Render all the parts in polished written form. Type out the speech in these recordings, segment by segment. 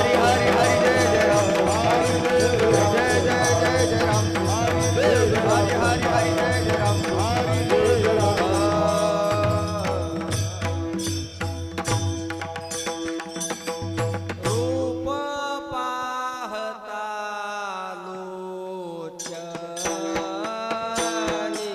हरी हरी हरी जय जय राम जय जय जय जय राम हरी हरी हरी जय जय राम रूप पाहता लोचनी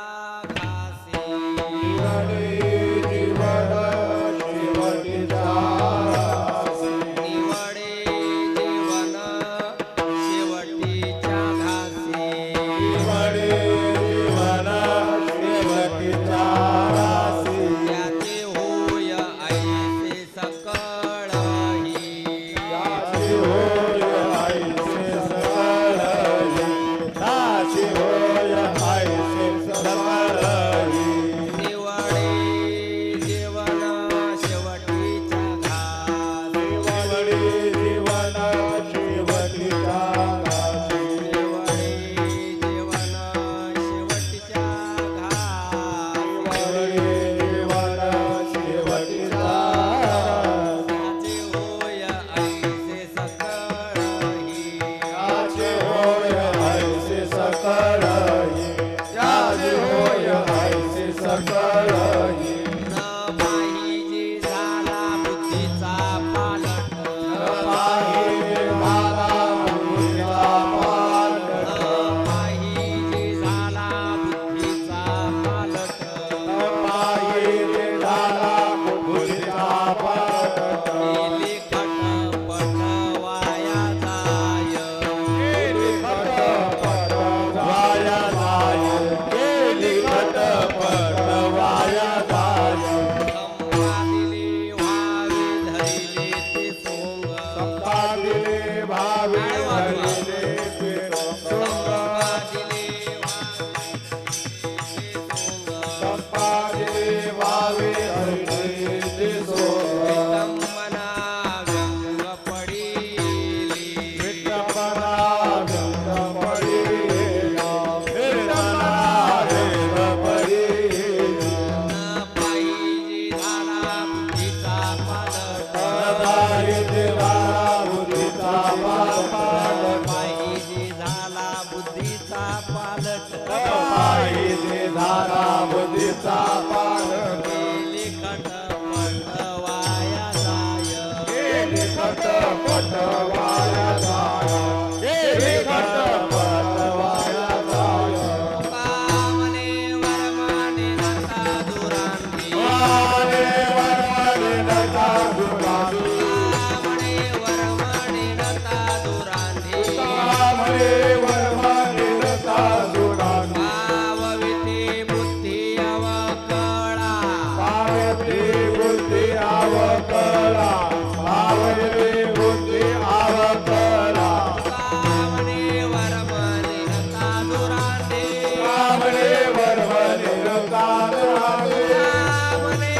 घासी निवडे जीवन शेवटीचा घासी. निवडे जीवन शेवटीच्या घासी निवडे जीवन शेवटीचा घासी. त्याचे होय ऐसे सकळही त्याची होय ऐसे सकळही. त्याची होय ऐसे सकळही. निवडे जीवन शेवटीच्या घासी निवडे जीवन शेवटीचा घासी. निवडे जीवन शेवटीच्या घासी निवडे जीवन शेवटीचा घासी. त्याचे होय ऐसे सकळही त्याचे होय ऐसे सकळही. त्याचे होय ऐसे सकळही. न पाहिजे झाला बुद्धीचा पालट पाहिजे मला बुद्धीचा पालट. न पाहिजे झाला बुद्धीचा पालट पाहिजे झाला बुद्धीचा पालट. केली खटपट वाया जाय केली खटपट वाया जाय. केली खटपट वाया जाय. संपादिले व्हावे धरिले ते सोंग संपादिले भावे धरिले ते सोंग. संपादिले व्हावे ते सोंग संपादिले भावे धरिले ते सोंग. विटंबना व्यंग पडिली विटंबना व्यंग पडिला. विटंबना व्यंग पडिला. न पाहिजे झाला बुद्धीचा पालट पाहिजे झाला बुद्धीचा पालट. पाहिजे झाला बुद्धीचा पालट पाहिजे झाला बुद्धीचा पालट. केली खटपट वाया जाय केली खटपट वाया जाय. केली खटपट वाया जाय. कामने वरमाने नका दुरांगी वारे वरवरे नका दुरांगी. कामने वरमाने नका दुरांगी कामरे वरवरे नका दुरांगी. भावविते बुद्धी अवकळा पावते बुद्धी अवकळा. पावते बुद्धी अवकळा. कामने वरमाने नका दुरांगी कामरे वरवरे नका दुरांगी. कामने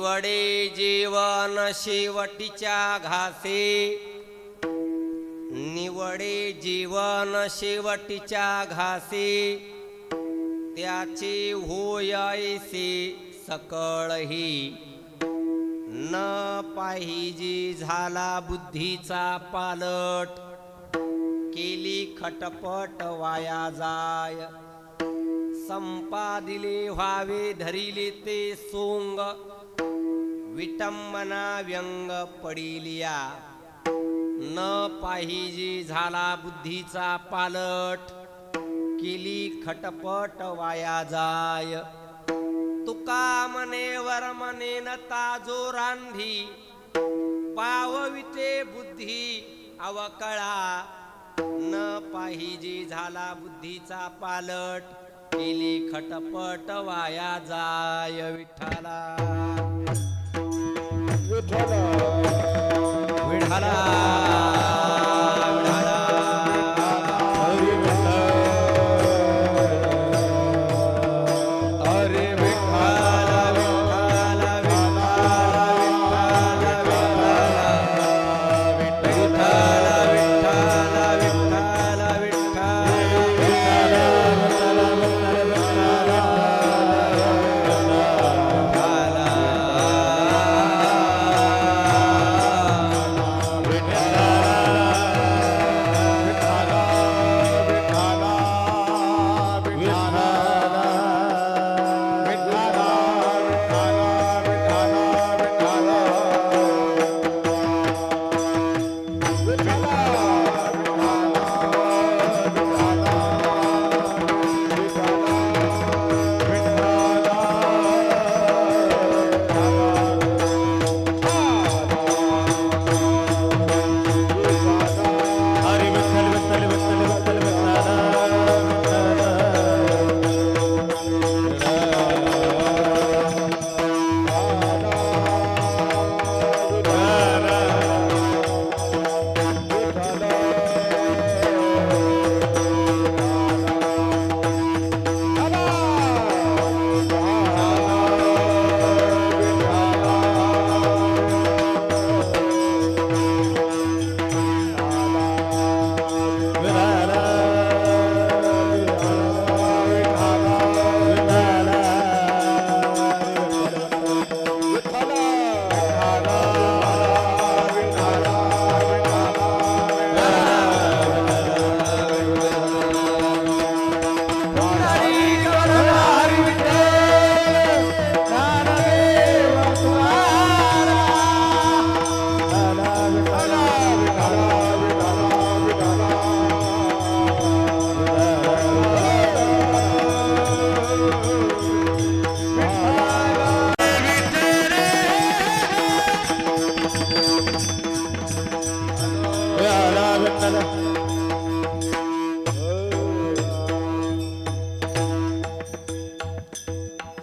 निवडे जीवन शेवटीच्या घासे, निवडे जीवन शेवटीच्या घासे, त्याचे होयायसे सकळही, न पाहिजे झाला बुद्धीचा पालट, केली खटपट वाया जाय, संपादिले व्हावे धरिले ते सोंग, विटंबना व्यंग पडिलिया, न पाहिजे झाला बुद्धीचा पालट, केली खटपट वाया जाय, तुका मने वर मने न ताजो रांधी, पावविते बुद्धी अवकळा, न पाहिजे झाला बुद्धीचा पालट, केली खटपट वाया जाय विठ्ठला विठ्ठला विठ्ठला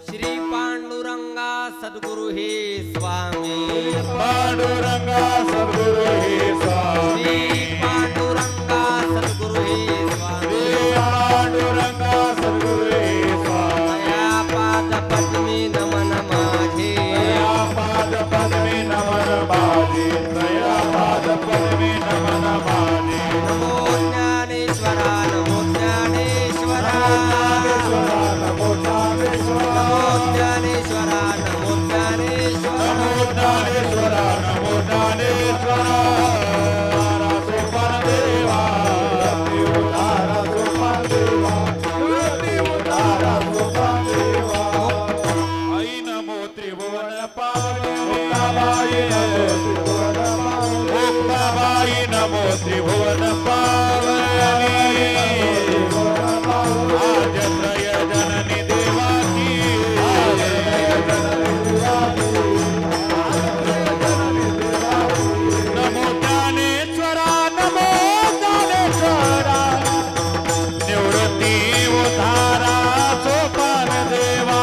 श्री पांडुरंगा सद्गुरु हे स्वामी, पांडुरंगा सद्गुरु हे स्वामी, श्री पांडुरंगा सद्गुरु हे स्वामी, पांडुरंगा सद्गुरु हे स्वामी, या पाद पद्मी नमन माझे, या पाद पद्मी नमन माझे, या पाद पद्मी नमन माझे, नमो ज्ञानेश्वरा नमो ज्ञानेश्वरा, नमो ज्ञानेश्वरा, नमो ज्ञानेश्वरा नमो ज्ञानेश्वरा, नमो ज्ञानेश्वरा, नमो ज्ञानेश्वरा, सोपान देवा, देवतारा सोपान देवा, देवतारा सोपान देवा, आई नमो त्रिभुवन पावनी, मुक्ताबाई नमो त्रिभुवन पावनी, मुक्ताबाई नमो त्रिभुवन पावनी, आजत्रय जननी देवाची, नमो ज्ञानेश्वरा, नमो ज्ञानेश्वरा, निवृत्ती उद्धारा सोपान देवा,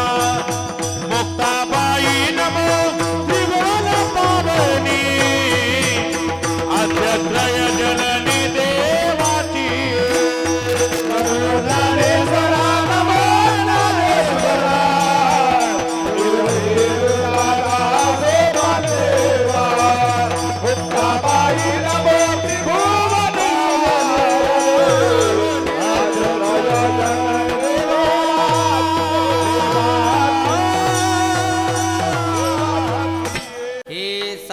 मुक्ताबाई नमो त्रिभुवन पावनी, आद्यत्रय जननी देवाची,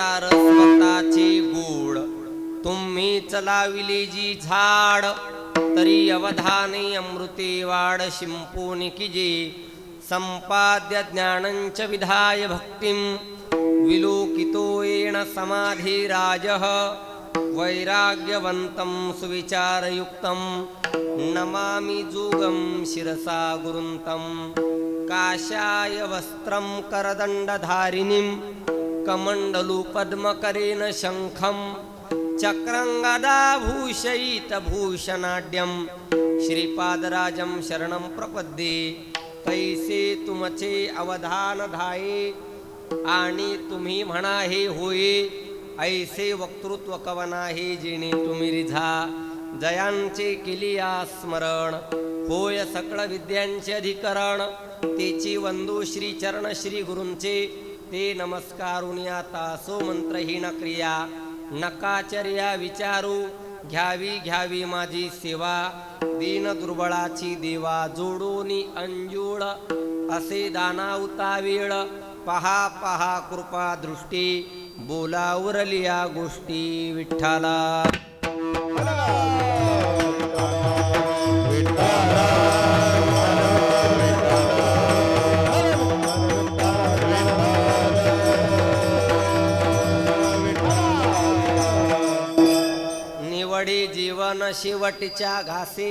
सार स्वतःचे गोड तुम्ही चलाविले जी झाड तरी अवधाने अमृते वाड शिंपून किजे संपाद्य ज्ञानंच विधाय भक्तिं विलोकितो येन समाधिराजः वैराग्यवन्तं सुविचारयुक्तं नमामि जुगं शिरसा गुरुन्तं काशाय वस्त्रं करदण्डधारिणीं कमण्डलु पद्मकरेण शङ्खं चक्रं गदाभूषयितभूषणाढ्यं श्रीपादराजं शरणं प्रपद्ये तैसे तुमचे अवधान धाये आणि तुम्ही म्हणा हे होये ऐसे वक्तृत्व कवना हे जेणे तुम्ही रिझा जयांचे केलिया स्मरण होय सकळ विद्यांचे अधिकरण तेची वंदू श्री चरण श्री गुरूंचे ते नमस्कारुन आता सो मंत्रहीन क्रिया नकाचर्या विचारू घ्यावी घ्यावी माझी सेवा दीन दुर्बळाची देवा जोडोनी अंजुळ असे दानावता वेळ पहा पहा कृपा दृष्टी बोला उरलिया गोष्टी विठ्ठला निवडी जीवन शेवटच्या घासे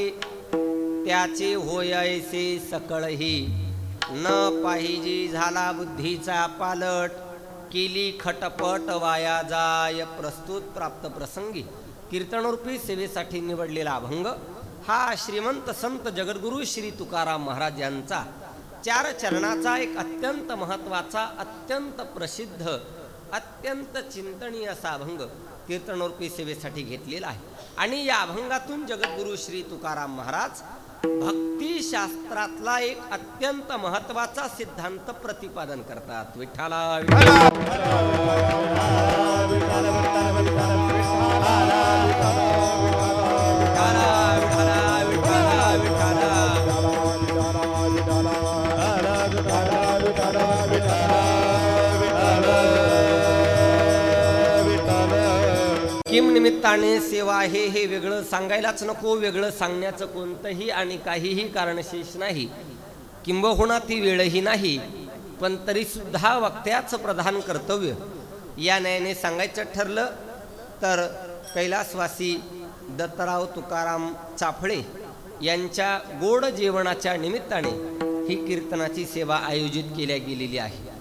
त्याचे होयसे सकळही न पाहिजे झाला बुद्धीचा पालट केली खटपट वाया जाय प्रस्तुत प्राप्त प्रसंगी कीर्तनरूपी सेवेसाठी निवडलेला अभंग हा श्रीमंत संत जगद्गुरु श्री तुकाराम महाराज यांचा 4 चरणाचा एक अत्यंत महत्त्वाचा अत्यंत प्रसिद्ध अत्यंत चिंतनीय असा अभंग कीर्तनरूपी सेवेसाठी घेतलेला आहे आणि या अभंगातून जगद्गुरु श्री तुकाराम महाराज भक्ती शास्त्रातला एक अत्यंत महत्त्वाचा सिद्धांत प्रतिपादन करतात विठ्ठला किम निमित्ताने सेवा आहे हे वेगळं सांगायलाच नको वेगळं सांगण्याचं कोणतंही आणि काहीही कारणशेष नाही किंबहुना ती वेळही नाही पण तरी सुद्धा वक्त्याचं प्रधान कर्तव्य या न्यायाने सांगायचं ठरलं तर कैलासवासी दत्तराव तुकाराम चाफळे यांच्या गोड जेवणाच्या निमित्ताने ही कीर्तनाची सेवा आयोजित केल्या गेलेली आहे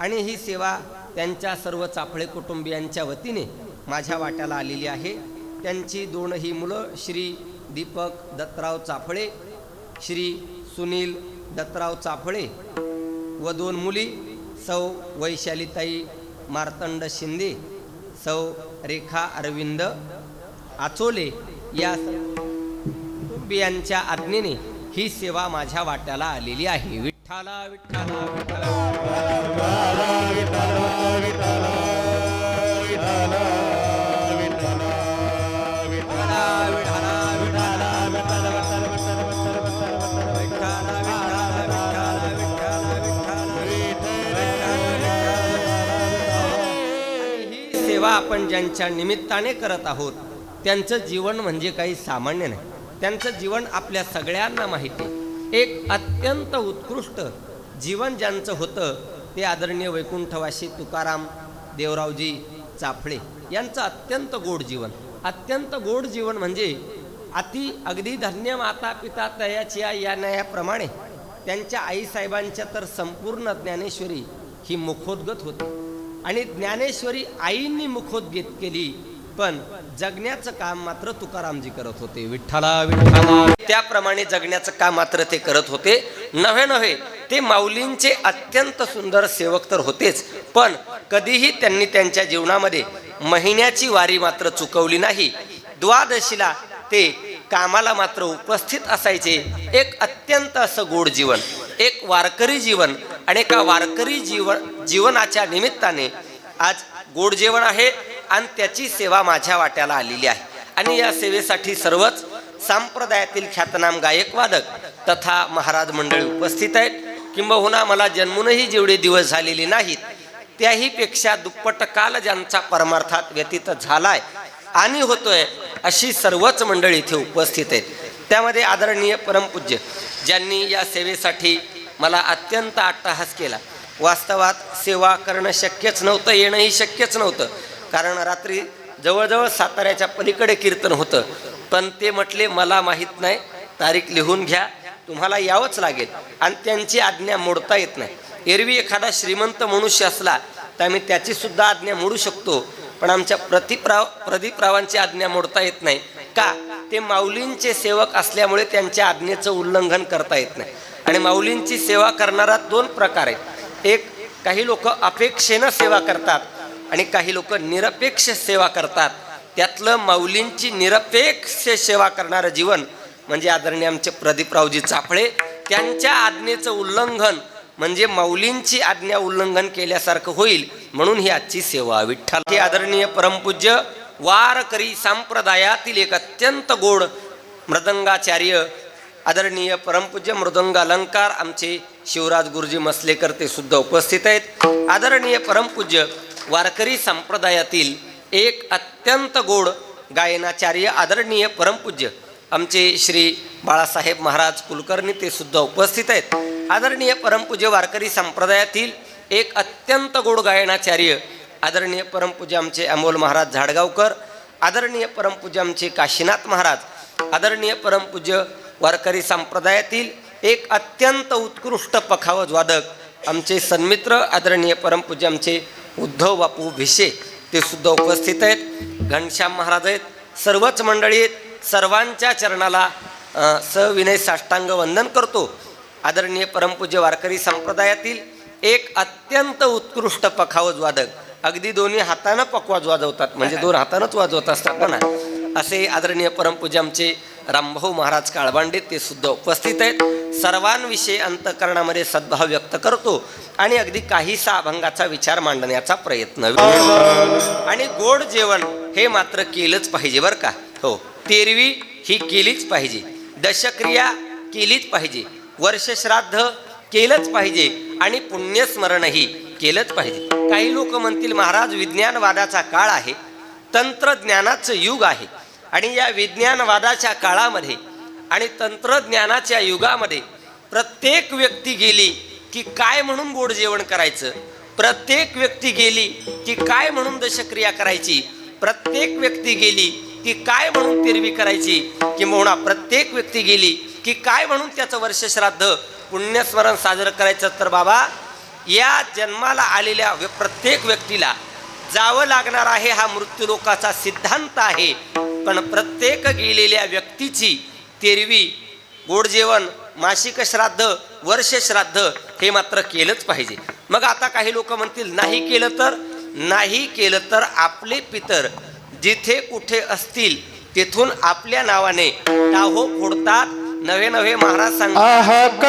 आणि ही सेवा त्यांच्या सर्व चाफळे कुटुंबियांच्या वतीने माझ्या वाट्याला आलेली आहे त्यांची 2 मुलं श्री दीपक दत्तराव चाफळे श्री सुनील दत्तराव चाफळे व 2 मुली सौ वैशालीताई मार्तंड शिंदे सौ रेखा अरविंद आचोले या कुटुंबियांच्या आज्ञेने ही सेवा माझ्या वाट्याला आलेली आहे विठ्ठला विठ्ठला सेवा आपण ज्यांच्या निमित्ताने करत आहोत त्यांचं जीवन म्हणजे काही सामान्य नाही त्यांचं जीवन आपल्या सगळ्यांना माहिती आहे एक अत्यंत उत्कृष्ट जीवन ज्यांचं होतं ते आदरणीय वैकुंठवासी तुकाराम देवरावजी चाफळे यांचं अत्यंत गोड जीवन म्हणजे अगदी धन्य माता पिता तयाची या न्यायाप्रमाणे त्यांच्या आईसाहेबांच्या तर संपूर्ण ज्ञानेश्वरी ही मुखोद्गत होती आणि ज्ञानेश्वरी आईंनी मुखोद्गत केली पण जगण्याचं काम मात्र तुकारामजी करत होते विठ्ठला विठ्ठला त्याप्रमाणे जगण्याचं काम मात्र ते करत होते नव्हे ते माऊलींचे अत्यंत सुंदर सेवक तर होतेच पण कधीही त्यांनी त्यांच्या जीवनामध्ये महिन्याची वारी मात्र चुकवली नाही द्वादशीला ते कामाला मात्र उपस्थित असायचे एक अत्यंत असं गोड जीवन एक वारकरी जीवन आणि एका वारकरी जीवनाच्या निमित्ताने आज गोड जेवण आहे आणि त्याची सेवा माझ्या वाट्याला आलेली आहे आणि या सेवेसाठी सर्वच संप्रदायातील ख्यातनाम गायक वादक तथा महाराज मंडळी उपस्थित आहेत किंबहुना मला जन्मूनही जेवढे दिवस झालेले नाहीत त्याही पेक्षा दुप्पट काल ज्यांचा परमार्थात व्यतीत झालाय आणि होतोय अशी सर्वच मंडळी इथे उपस्थित आहेत. त्यामध्ये आदरणीय परमपूज्य ज्यांनी या सेवेसाठी मला अत्यंत अट्टहास केला. वास्तवात सेवा करणं शक्यच नव्हतं, येणंही शक्यच नव्हतं, कारण रात्री जवळजवळ साताऱ्याच्या पलीकडे कीर्तन होतं. पण ते म्हटले मला माहीत नाही, तारीख लिहून घ्या, तुम्हाला यावंच लागेल. आणि त्यांची आज्ञा मोडता येत नाही. एरवी एखादा श्रीमंत मनुष्य असला तर आम्ही त्याची सुद्धा आज्ञा मोडू शकतो, पण आमच्या प्रदीपरावांची आज्ञा मोडता येत नाही. का? ते माऊलींचे सेवक असल्यामुळे त्यांच्या आज्ञेचं उल्लंघन करता येत नाही. आणि माऊलींची सेवा करणारा दोन प्रकार आहेत. एक, काही लोक अपेक्षेनं सेवा करतात आणि काही लोक निरपेक्ष सेवा करतात. त्यातलं माऊलींची निरपेक्ष सेवा करणारं जीवन म्हणजे आदरणीय आमचे प्रदीपरावजी चाफळे. त्यांच्या आज्ञेचं उल्लंघन म्हणजे माऊलींची आज्ञा उल्लंघन केल्यासारखं होईल, म्हणून ही आजची सेवा. विठ्ठल हे आदरणीय परमपूज्य वारकरी संप्रदायातील एक अत्यंत गोड मृदंगाचार्य आदरणीय परमपूज्य मृदंग अलंकार आमचे शिवराज गुरुजी मसलेकर ते सुद्धा उपस्थित आहेत. आदरणीय परमपूज्य वारकरी संप्रदायातील एक अत्यंत गोड गायनाचार्य आदरणीय परमपूज्य आमचे श्री बाळासाहेब महाराज कुलकर्णी ते सुद्धा उपस्थित आहेत. आदरणीय परमपूज्य वारकरी संप्रदायातील एक अत्यंत गोड गायनाचार्य आदरणीय परमपूज्य आमचे अमोल महाराज झाडगावकर, आदरणीय परमपूज्य आमचे काशीनाथ महाराज, आदरणीय परमपूज्य वारकरी संप्रदायातील एक अत्यंत उत्कृष्ट पखावज वादक आमचे सन्मित्र आदरणीय परमपूज्य आमचे उद्धव बापू भिशे ते सुद्धा उपस्थित आहेत. घनश्याम महाराज आहेत. सर्वच मंडळी आहेत. सर्वांच्या चरणाला सविनय साष्टांग वंदन करतो. आदरणीय परमपूज्य वारकरी संप्रदायातील एक अत्यंत उत्कृष्ट पखावज वादक, अगदी दोन्ही हातानं पखवाज वाजवतात, म्हणजे दोन हातानंच वाजवत असतात म्हणा, असे आदरणीय परमपूज्य आमचे रामभाऊ महाराज काळबांडे ते सुद्धा उपस्थित आहेत. सर्वांविषयी अंतःकरणामध्ये सद्भाव व्यक्त करतो आणि अगदी काहीसा अभंगाचा विचार मांडण्याचा प्रयत्न. आणि गोड जेवण हे मात्र केलंच पाहिजे बरं का. हो, तेरवी ही केलीच पाहिजे, दशक्रिया केलीच पाहिजे, वर्षश्राद्ध केलंच पाहिजे आणि पुण्यस्मरणही केलंच पाहिजे. काही लोक म्हणतील महाराज विज्ञानवादाचा काळ आहे, तंत्रज्ञानाचं युग आहे, आणि या विज्ञानवादाच्या काळामध्ये आणि तंत्रज्ञानाच्या युगामध्ये प्रत्येक व्यक्ती गेली की काय म्हणून गोड जेवण करायचं, प्रत्येक व्यक्ती गेली की काय म्हणून दशक्रिया करायची, प्रत्येक व्यक्ती गेली की काय म्हणून तेरवी करायची, किंबहुना प्रत्येक व्यक्ती गेली की काय म्हणून त्याचं वर्षश्राद्ध पुण्यस्मरण साजरं करायचं. तर बाबा, या जन्माला आलेल्या प्रत्येक व्यक्तीला जावं लागणार आहे, हा मृत्यूलोकाचा सिद्धांत आहे. पण प्रत्येक गेलेल्या व्यक्तीची तेरवी, गोड जेवण, मासिक श्राद्ध, वर्षश्राद्ध हे मात्र केलंच पाहिजे. मग आता काही लोक म्हणतील नाही केलं तर आपले पितर जिथे कुठे असतील तेथून आपल्या नावाने टाहो फोडतात. नवे महाराज सांगतात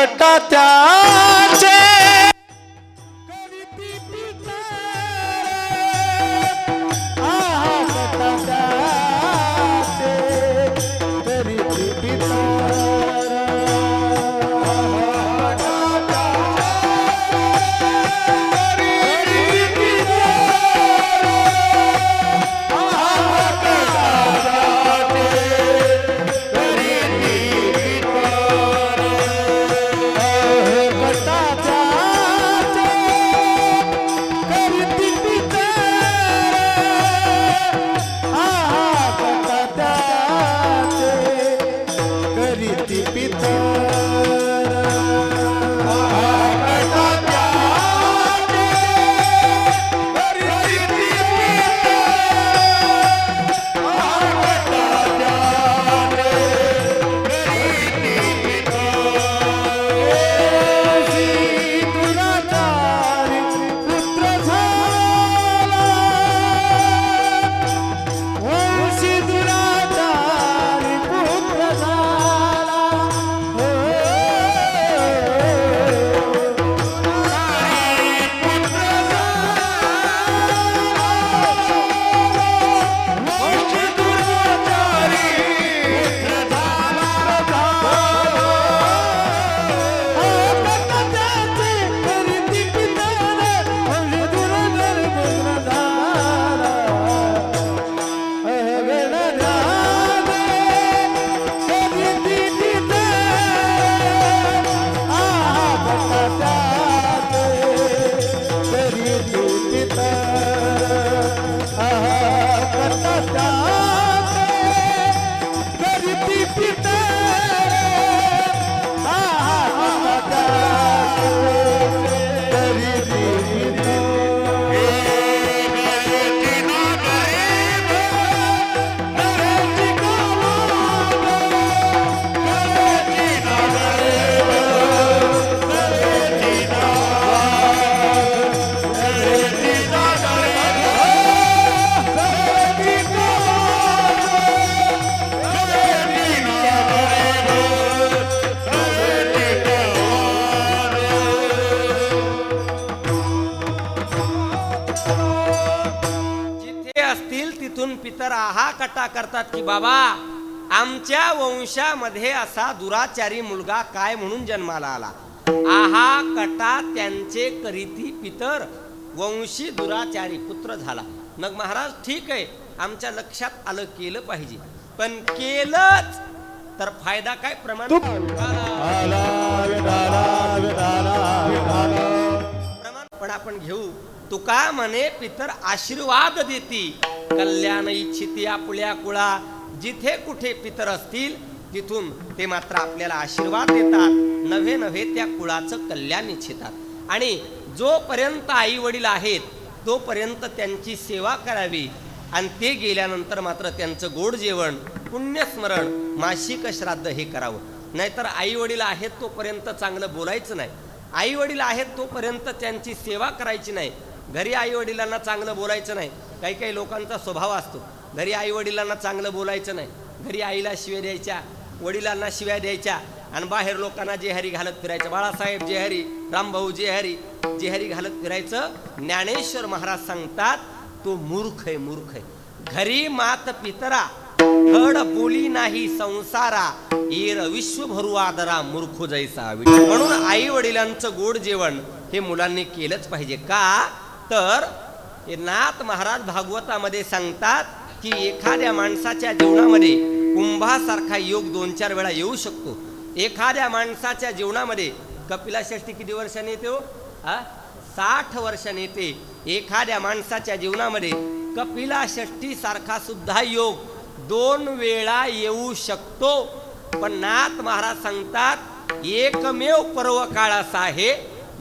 जिथे असतील तिथून पितर आहा कटा करतात की बाबा आमच्या वंशामध्ये असा दुराचारी मुलगा काय म्हणून जन्माला आला. आहा कटा त्यांचे करीती पितर, वंशी दुराचारी पुत्र झाला. मग महाराज ठीक आहे, आमच्या लक्षात आलं, केलं पाहिजे, पण केलंच तर फायदा काय. प्रमाण पण आपण घेऊ. तुका म्हणे पितर आशीर्वाद देती, कल्याण इच्छिती आपुल्या कुळा. जिथे कुठे पितर असतील तिथून ते मात्र आपल्याला आशीर्वाद देतात, नव्हे नव्हे त्या कुळाचं कल्याण इच्छितात. आणि जोपर्यंत आई वडील आहेत तोपर्यंत त्यांची सेवा करावी, आणि ते गेल्यानंतर मात्र त्यांचं गोड जेवण, पुण्यस्मरण, मासिक श्राद्ध हे करावं. नाहीतर आई वडील आहेत तोपर्यंत चांगलं बोलायचं नाही, आई वडील आहेत तोपर्यंत त्यांची सेवा करायची नाही. घरी आई वडिलांना चांगलं बोलायचं नाही. काही काही लोकांचा स्वभाव असतो, घरी आई वडिलांना चांगलं बोलायचं नाही, घरी आईला शिव्या द्यायच्या, वडिलांना शिव्या द्यायच्या, आणि बाहेर लोकांना जेहरी घालत फिरायचं. बाळासाहेब जेहरी, रामभाऊ जेहरी, जेहरी घालत फिरायचं. ज्ञानेश्वर महाराज सांगतात तो मूर्ख आहे, मूर्ख आहे. घरी मात पितरा, धड बोली नाही संसारा, येर विश्व भरू आदरा, मूर्ख जैसा. म्हणून आई वडिलांचं गोड जेवण हे मुलांनी केलंच पाहिजे. का तर नाथ महाराज भागवतामध्ये सांगतात की एखाद्या माणसाच्या जीवनामध्ये कुंभासारखा योग 2-4 वेळा येऊ शकतो. एखाद्या माणसाच्या जीवनामध्ये कपिलाषष्ठी किती वर्षांनी येते हो? 60 वर्षांनी येते. एखाद्या माणसाच्या जीवनामध्ये कपिलाषष्ठी सारखा सुद्धा योग 2 वेळा येऊ शकतो. पण नाथ महाराज सांगतात एकमेव पर्व काळ असा आहे,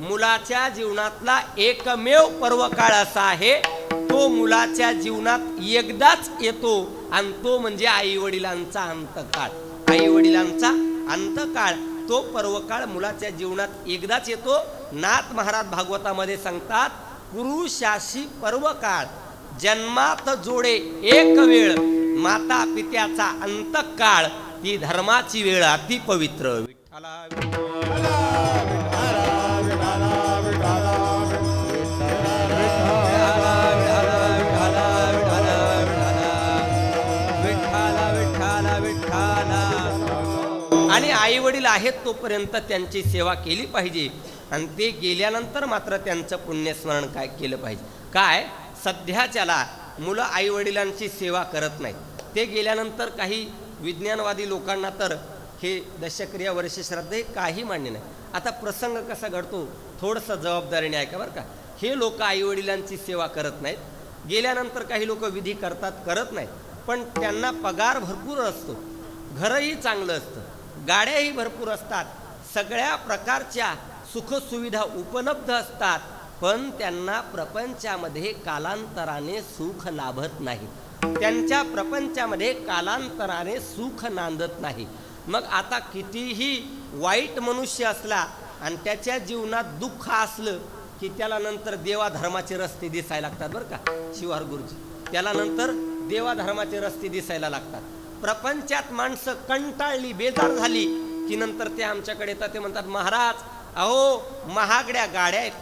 मुलाच्या जीवनातला एकमेव पर्व काळ असा आहे, तो मुलाच्या जीवनात एकदाच येतो, आणि तो म्हणजे आई वडिलांचा अंतकाळ. आई वडिलांचा अंतकाळ, तो पर्वकाळ मुलाच्या जीवनात एकदाच येतो. नाथ महाराज भागवतामध्ये सांगतात पुरुषाशी पर्वकाळ, जन्मात जोडे एक वेळ, माता पित्याचा अंतकाळ, ती धर्माची वेळ अति पवित्र. आणि आई वडील आहेत तोपर्यंत त्यांची सेवा केली पाहिजे, आणि ते गेल्यानंतर मात्र त्यांचं पुण्यस्मरण काय केलं पाहिजे. काय सध्याच्याला मुलं आई वडिलांची सेवा करत नाहीत. ते गेल्यानंतर काही विज्ञानवादी लोकांना तर हे दशक्रिया वर्षश्राद्ध हे काही मान्य नाही. आता प्रसंग कसा घडतो थोडंसं जबाबदारीने ऐका बरं का. हे लोक आई वडिलांची सेवा करत नाहीत, गेल्यानंतर काही लोक विधी करतात, करत नाहीत, पण त्यांना पगार भरपूर असतो, घरही चांगलं असतं, गाड्याही भरपूर असतात, सगळ्या प्रकारच्या सुखसुविधा उपलब्ध असतात, पण त्यांना प्रपंचामध्ये कालांतराने सुख लाभत नाही. त्यांच्या प्रपंचामध्ये कालांतराने सुख नांदत नाही. मग आता कितीही वाईट मनुष्य असला आणि त्याच्या जीवनात दुःख असलं की त्याला नंतर देवाधर्माचे रस्ते दिसायला लागतात बरं का शिवार गुरुजी. त्याला नंतर देवाधर्माचे रस्ते दिसायला लागतात. प्रपंचात माणसं कंटाळली, बेजार झाली की नंतर ते आमच्याकडे येतात. ते म्हणतात महाराज अहो महागड्या गाड्या आहेत,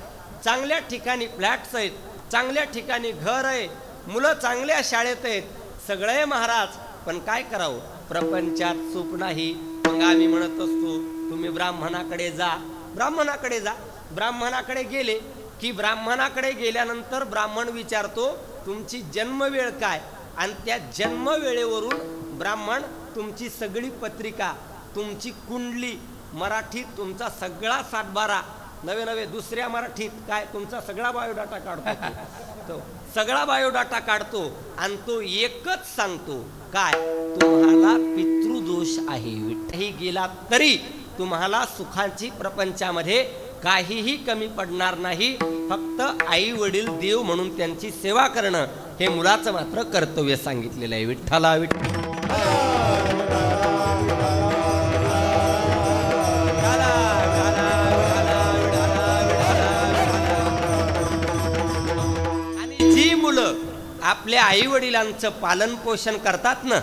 चांगल्या ठिकाणी फ्लॅट्स आहेत, चांगल्या ठिकाणी घर आहे, मुलं चांगल्या शाळेत आहेत, सगळं आहे महाराज, पण काय करावं, प्रपंचात सुख नाही. मग आम्ही म्हणत असतो तुम्ही ब्राह्मणाकडे जा, ब्राह्मणाकडे जा. ब्राह्मणाकडे गेले की ब्राह्मणाकडे गेल्यानंतर ब्राह्मण विचारतो तुमची जन्मवेळ काय, आणि त्या जन्मवेळेवरून ब्राह्मण तुमची सगळी पत्रिका, तुमची कुंडली, मराठीत तुमचा सगळा सातबारा, नवे नवे दुसऱ्या मराठीत काय तुमचा सगळा बायोडाटा काढतो. तो सगळा बायोडाटा काढतो आणि तो एकच सांगतो काय, तुम्हाला पितृदोष आहे. विठ्ठही गेला तरी तुम्हाला सुखाची प्रपंचामध्ये काहीही कमी पडणार नाही. फक्त आई वडील देव म्हणून त्यांची सेवा करणं हे मुलाचं मात्र कर्तव्य सांगितलेलं आहे. विठ्ठला आणि जी मुलं आपल्या आई वडिलांचं पालन पोषण करतात ना,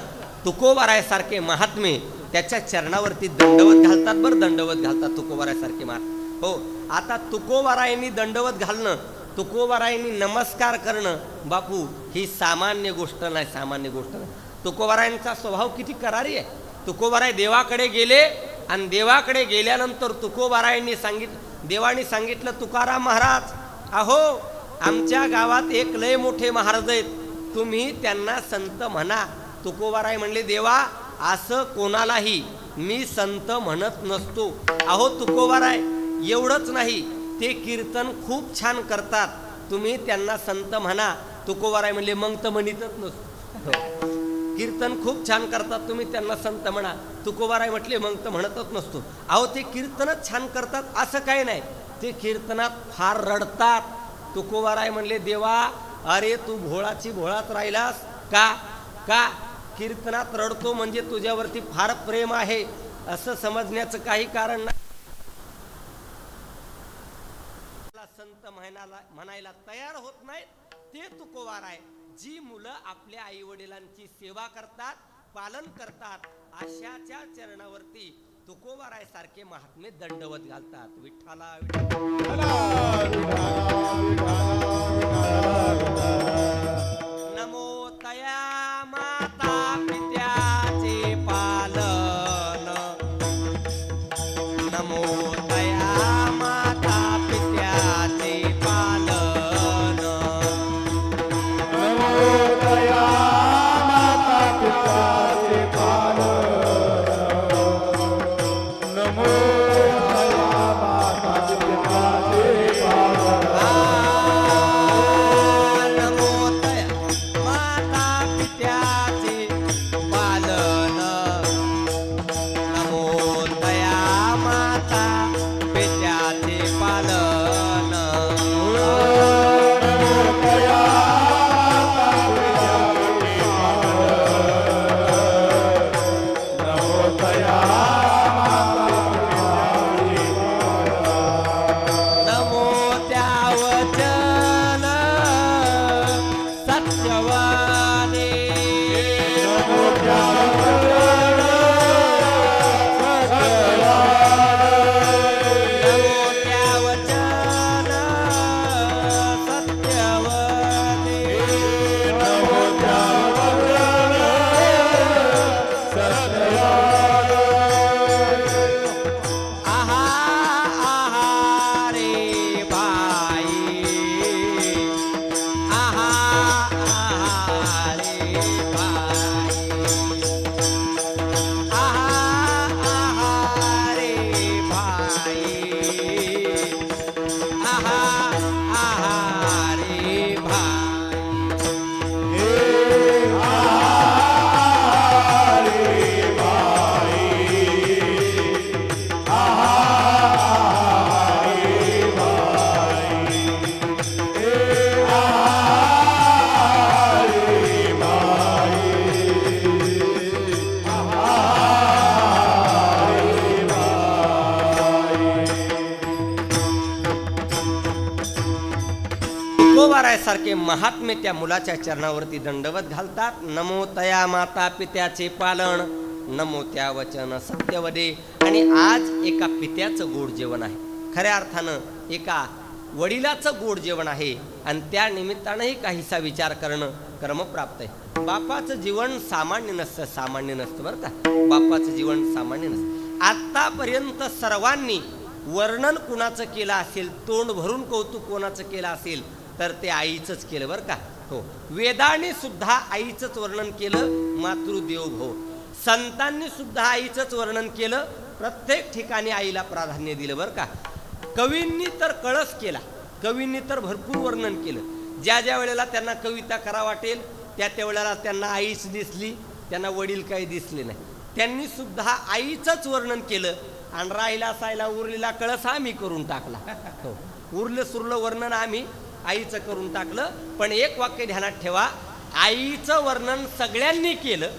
तुकोबारायसारखे महात्मे त्याच्या चरणावरती दंडवत घालतात. बरं दंडवत घालतात तुकोबारायसारखे महात्मे. हो, आता तुकोबारायांनी दंडवत घालणं तुकोबारायांनी नमस्कार करणं बापू ही सामान्य गोष्ट नाही, सामान्य गोष्ट नाही. तुकोबारायांचा स्वभाव किती करारी आहे. तुकोबाराय देवाकडे गेले आणि देवाकडे गेल्यानंतर तुकोबारायांनी देवाने सांगितलं, तुकाराम महाराज, अहो आमच्या गावात एक लय मोठे महाराज आहेत, तुम्ही त्यांना संत म्हणा. तुकोबाराय म्हणले, देवा असं कोणालाही मी संत म्हणत नसतो. अहो तुकोबाराय, एवढंच नाही, ते कीर्तन खूप छान करतात, तुम्ही त्यांना संत म्हणा. तुकोबाराय म्हणले, मग तर म्हणतच नसतो. कीर्तन खूप छान करतात, तुम्ही त्यांना संत म्हणा. तुकोबाराय म्हटले, मग तर म्हणतच नसतो. अहो ते कीर्तनच छान करतात असं काही नाही, ते कीर्तनात फार रडतात. तुकोबाराय म्हणले, देवा अरे तू भोळाची भोळाच राहिलास का? का कीर्तनात रडतो म्हणजे तुझ्यावरती फार प्रेम आहे असं समजण्याचं काही कारण नाही. संत म्हणायला तयार होत नाहीत ते तुकोबाराय. जी मुलं आपल्या आई वडिलांची सेवा करतात, पालन करतात, अशाच्या चरणावरती तुकोबाराय सारखे महात्मे दंडवत घालतात. विठ्ठला नमो तया माता पित्याचे पालन, नमो तया माता पित्याचे पालन, नमो तया माता पित्याचे पालन, नमो तया माता पित्याचे पालन, नमो तया माता पित्याचे पालन, नमो तया माता पित्याचे पालन, नमो त्या वचन सत्यवाने, नमो त्या वचन सत्यवाने, आहा आहा रे बाई, आहा आहा रे बाई, आहा आहा रे बाई, आहा आहा रे भाई. तुकोबारायसारखे महात्मे त्या मुलाच्या चरणावरती दंडवत घालतात. नमो तया माता पित्याचे पालन, नमो त्या वचन सत्यवदे. आणि आज एका पित्याचं गोड जेवण आहे, खऱ्या अर्थानं एका वडिलाचं गोड जेवण आहे. आणि त्या निमित्तानंही काहीसा विचार करणं क्रमप्राप्त आहे. बापाचं जीवन सामान्य नसतं, सामान्य नसतं बरं का. बापाचं जीवन सामान्य नसतं. आतापर्यंत सर्वांनी वर्णन कुणाचं केलं असेल, तोंड भरून कौतुक कोणाचं केलं असेल तर ते आईचंच केलं बरं का. हो, वेदाने सुद्धा आईचंच वर्णन केलं, मातृदेवो. संतांनी सुद्धा आईचंच वर्णन केलं, प्रत्येक ठिकाणी आईला प्राधान्य दिलं बरं का. कवींनी तर कळस केला, कवींनी तर भरपूर वर्णन केलं. ज्या ज्या वेळेला त्यांना कविता करा वाटेल त्या वेळेला त्यांना आईच दिसली, त्यांना वडील काही दिसले नाही. त्यांनी सुद्धा आईचंच वर्णन केलं. आणि राहिला सायला उरलेला कळस आम्ही करून टाकला. हो, उरलं सुरलं वर्णन आम्ही आईचं करून टाकलं. पण एक वाक्य ध्यानात ठेवा, आईचं वर्णन सगळ्यांनी केलं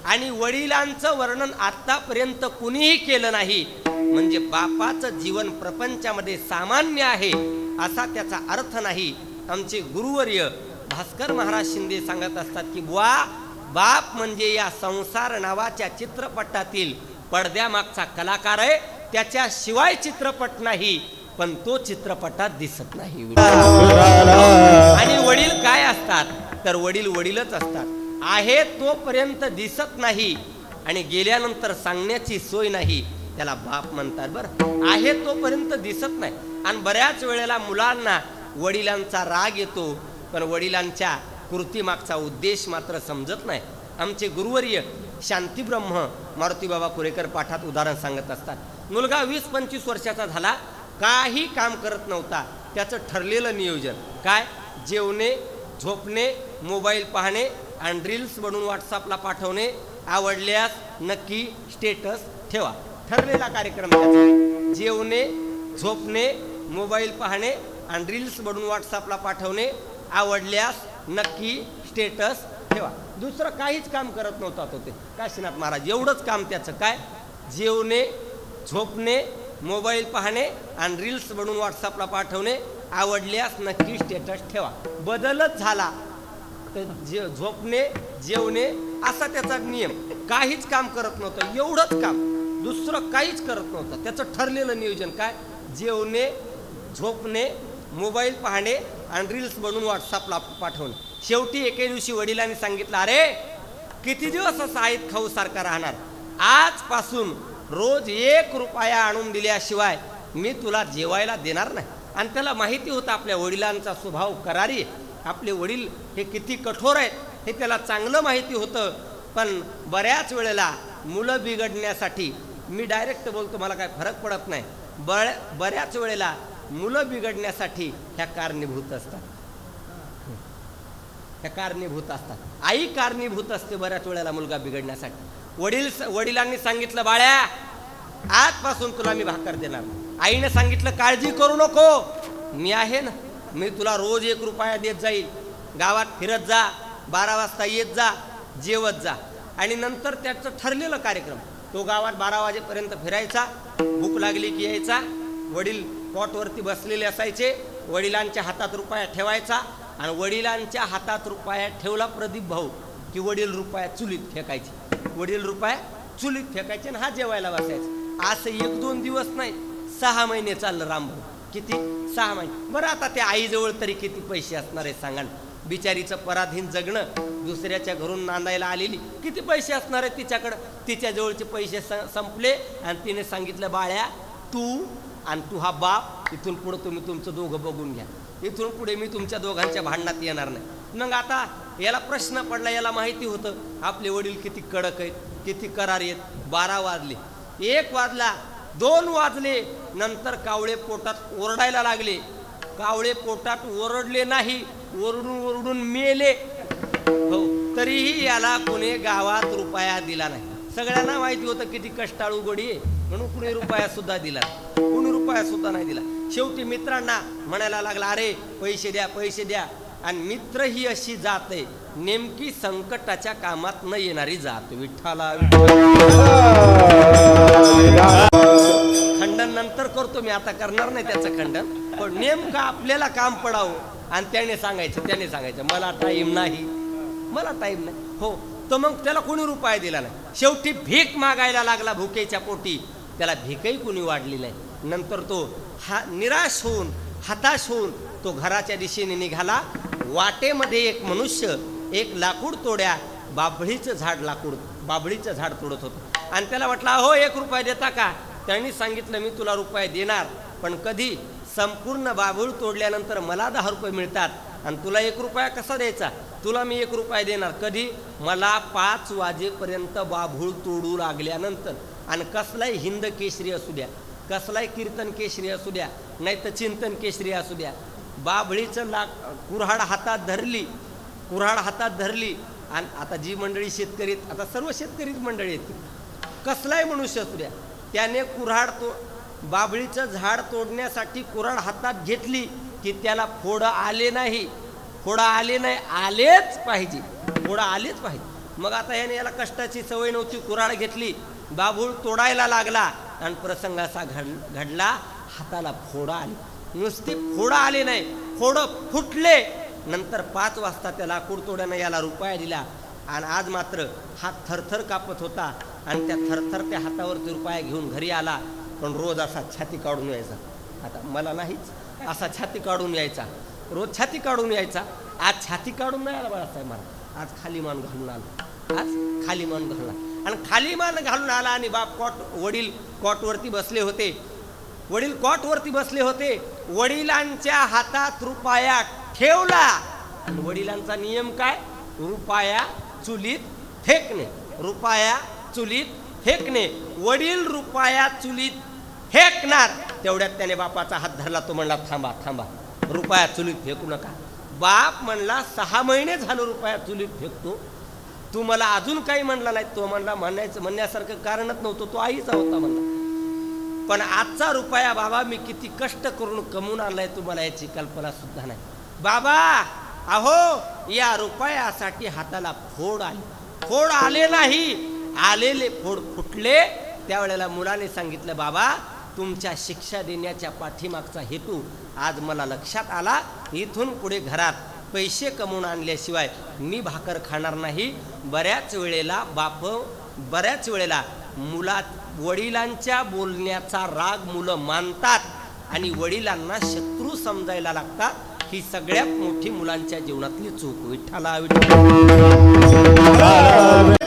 आणि वडिलांचं वर्णन आतापर्यंत कुणीही केलं नाही. म्हणजे बापाचं जीवन प्रपंचामध्ये सामान्य आहे असा त्याचा अर्थ नाही. आमचे गुरुवर्य भास्कर महाराज शिंदे सांगत असतात की बुवा, बाप म्हणजे या संसार नावाच्या चित्रपटातील पडद्यामागचा कलाकार आहे, त्याच्याशिवाय चित्रपट नाही. पण तो चित्रपटात दिसत नाही. आणि वडील काय असतात तर वडील वडीलच असतात. आहे तोपर्यंत दिसत नाही आणि गेल्यानंतर सांगण्याची सोय नाही, त्याला बाप म्हणतात. बरं, आहे तोपर्यंत दिसत नाही. आणि बऱ्याच वेळेला मुलांना वडिलांचा राग येतो, पण वडिलांच्या कृतीमागचा उद्देश मात्र समजत नाही. आमचे गुरुवर्य शांतीब्रह्म मारुतीबाबा कुरेकर पाठात उदाहरण सांगत असतात. मुलगा 20-25 वर्षाचा झाला, काही काम करत नव्हता. त्याचं ठरलेलं नियोजन काय? जेवणे, झोपणे, मोबाईल पाहणे आणि रील्स बनवून व्हॉट्सअपला पाठवणे, आवडल्यास नक्की स्टेटस ठेवा. ठरलेला कार्यक्रम त्याचा. जेवणे, झोपणे, मोबाईल पाहणे आणि रील्स बनवून व्हॉट्सअपला पाठवणे, आवडल्यास नक्की स्टेटस ठेवा. दुसरं काहीच काम करत नव्हता तो. ते काशीनाथ महाराज एवढंच काम त्याचं काय? जेवणे, झोपणे, मोबाईल पाहणे आणि रील्स बनवून व्हॉट्सअपला पाठवणे, आवडल्यास नक्की स्टेटस ठेवा. बदलच झाला तर झोपणे, जेवणे असा त्याचा नियम. काहीच काम करत नव्हतं, एवढंच काम, दुसरं काहीच करत नव्हतं. त्याचं ठरलेलं नियोजन काय? जेवणे, झोपणे, मोबाईल पाहणे आणि रील्स बनवून व्हॉट्सअपला पाठवणे. शेवटी एके दिवशी वडिलांनी सांगितलं, अरे किती दिवस असं आईत खाऊ सारखा राहणार? आजपासून रोज 1 रुपया आणून दिल्याशिवाय मी तुला जेवायला देणार नाही. आणि त्याला माहिती होतं आपल्या वडिलांचा स्वभाव करारी, आपले वडील हे किती कठोर आहेत हे त्याला चांगलं माहिती होतं. पण बऱ्याच वेळेला मुलं बिघडण्यासाठी, मी डायरेक्ट बोलतो मला काय फरक पडत नाही, बऱ्याच वेळेला मुलं बिघडण्यासाठी ह्या कारणीभूत असतात. ह्या कारणीभूत असतात. आई कारणीभूत असते बऱ्याच वेळेला मुलगा बिघडण्यासाठी. वडिलांनी सांगितलं, बाळ्या आजपासून तुला मी भाकर देणार. आईने सांगितलं, काळजी करू नको, मी आहे ना, मी तुला रोज 1 रुपया देत जाईल. गावात फिरत जा, 12 वाजता येत जा, जेवत जा. आणि नंतर त्याचं ठरलेलं कार्यक्रम. तो गावात 12 वाजेपर्यंत फिरायचा, भूक लागली की यायचा. वडील पॉटवरती बसलेले असायचे, वडिलांच्या हातात रुपया ठेवायचा आणि वडिलांच्या हातात रुपया ठेवला प्रदीप भाऊ की वडील रुपया चुलीत फेकायचे. वडील रुपया चुलीत फेकायचे आणि हा जेवायला बसायचा. असं 1-2 दिवस नाही, 6 महिने चाललं रामभाऊ. किती? 6 महिने. बरं, आता त्या आईजवळ तरी किती पैसे असणार आहे सांगा. बिचारीचं पराधीन जगणं, दुसऱ्याच्या घरून नांदायला आलेली, किती पैसे असणार आहे तिच्याकडं? तिच्याजवळचे पैसे संपले आणि तिने सांगितलं, बाळ्या तू हा बाप, इथून पुढे तुम्ही तुमचं दोघं बघून घ्या, इथून पुढे मी तुमच्या दोघांच्या भांडणात येणार नाही. मग आता याला प्रश्न पडला, याला माहिती होतं आपले वडील किती कडक आहेत, किती करार आहेत. 12 वाजले, 1 वाजला, 2 वाजले, नंतर कावळे पोटात ओरडायला लागले. कावळे पोटात ओरडले नाही, ओरडून मेले. हो, तरीही याला कोणी गावात रुपया दिला नाही. सगळ्यांना माहिती होतं किती कष्टाळू गडी आहे, म्हणून कुणी रुपया सुद्धा दिला, कुणी रुपया सुद्धा नाही दिला. शेवटी मित्रांना म्हणायला लागला, अरे पैसे द्या, पैसे द्या. आणि मित्र ही अशी जात आहे, नेमकी संकटाच्या कामात न येणारी जात. विठ्ठला खंडन नंतर करतो मी, आता करणार नाही त्याचं खंडन. पण नेमकं आपल्याला काम पडावं आणि त्याने सांगायचं मला टाईम नाही, मला टाईम नाही. हो, तर मग त्याला कोणी रुपया दिला नाही. शेवटी भीक मागायला लागला भुकेच्या पोटी. त्याला भीकही कोणी वाढली नाही. नंतर तो निराश होऊन, हताश होऊन तो घराच्या दिशेने निघाला. वाटेमध्ये एक मनुष्य एक लाकूड तोड्या बाभळीचं झाड तोडत होतं. आणि त्याला म्हटलं, हो 1 रुपया देता का? त्यांनी सांगितलं, मी तुला रुपये देणार, पण कधी? संपूर्ण बाभूळ तोडल्यानंतर मला 10 रुपये मिळतात आणि तुला 1 रुपया कसा द्यायचा? तुला मी 1 रुपया देणार कधी? मला 5 वाजेपर्यंत बाभूळ तोडू लागल्यानंतर. आणि कसलाही हिंद केसरी असू द्या, कसलाही कीर्तन केसरी असू द्या, नाही तर चिंतन केसरी असू द्या, बाभळीचं कुऱ्हाड हातात धरली. आणि आता जी मंडळी शेतकरी, आता सर्व शेतकरीच मंडळी आहेत, कसलाही मनुष्य असू द्या, त्याने बाभळीचं झाड तोडण्यासाठी कुऱ्हाड हातात घेतली की त्याला फोडं आले नाही, आलेच पाहिजे. मग आता याला कष्टाची सवय नव्हती, कुऱ्हाड घेतली, बाभूळ तोडायला लागला आणि प्रसंग असा घडला, हाताला फोडं आले. नुसती फोडं आले नाही, फोडं फुटले. नंतर 5 वाजता त्या लाकूड तोड्यानं याला रुपया दिला. आणि आज मात्र हात थरथर कापत होता आणि त्या थरथर त्या हातावरती रुपया घेऊन घरी आला. पण रोज असा छाती काढून यायचा, आता मला नाहीच, असा छाती काढून यायचा, रोज छाती काढून यायचा. आज छाती काढून नाही आला बाळासाहेब महाराज, आज खाली मान घालून आला, आज खाली मान घालून आला. आणि खाली मान घालून आला आणि वडील कॉटवरती बसले होते. वडील कॉटवरती बसले होते. वडिलांच्या हातात रुपया ठेवला. आणि वडिलांचा नियम काय? रुपया चुलीत फेकणे, रुपया चुलीत फेकणे. वडील रुपया चुलीत फेकणार तेवढ्यात त्याने बापाचा हात धरला. तो म्हणला थांबा थांबा, रुपया चुलीत फेकू नका. बाप म्हणला 6 महिने झालं रुपया चुलीत फेकतो, तू मला अजून काही म्हणला नाही. तो म्हणला म्हणण्यासारखं कारणच नव्हतं, तो आईचा होता म्हणला. पण आजचा रुपया बाबा मी किती कष्ट करून कमवून आणलाय तुम्हाला याची कल्पना सुद्धा नाही. बाबा अहो, या रुपयासाठी हाताला फोड आले, फोड आले नाही, आलेले फोड फुटले. त्यावेळेला मुलाने सांगितलं, बाबा तुमच्या शिक्षा देण्याच्या पाठीमागचा हेतू आज मला लक्षात आला. इथून पुढे घरात पैसे कमवून आणल्याशिवाय मी भाकर खाणार नाही. बऱ्याच वेळेला वडिलांच्या बोलण्याचा राग मुलं मानतात आणि वडिलांना शत्रू समजायला लागतात. ही सगळ्यात मोठी मुलांच्या जीवनातली चूक. विठ्ठला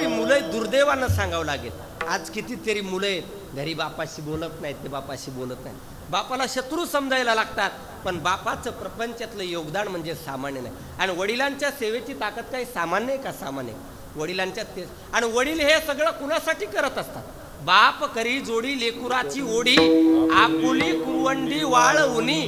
मुलं दुर्दैवानं सांगावं लागेल. आज कितीतरी मुलं आहेत घरी बापाशी बोलत नाहीत, ते बापाशी बोलत नाहीत, बापाला शत्रू समजायला लागतात. पण बापाचं प्रपंचातलं योगदान म्हणजे सामान्य नाही. आणि वडिलांच्या सेवेची ताकद काही सामान्य आहे का? सामान्य वडिलांच्या ते. आणि वडील हे सगळं कुणासाठी करत असतात? बाप करी जोडी लेकुराची ओढी, आपुली कुरवंडी वाळवणी.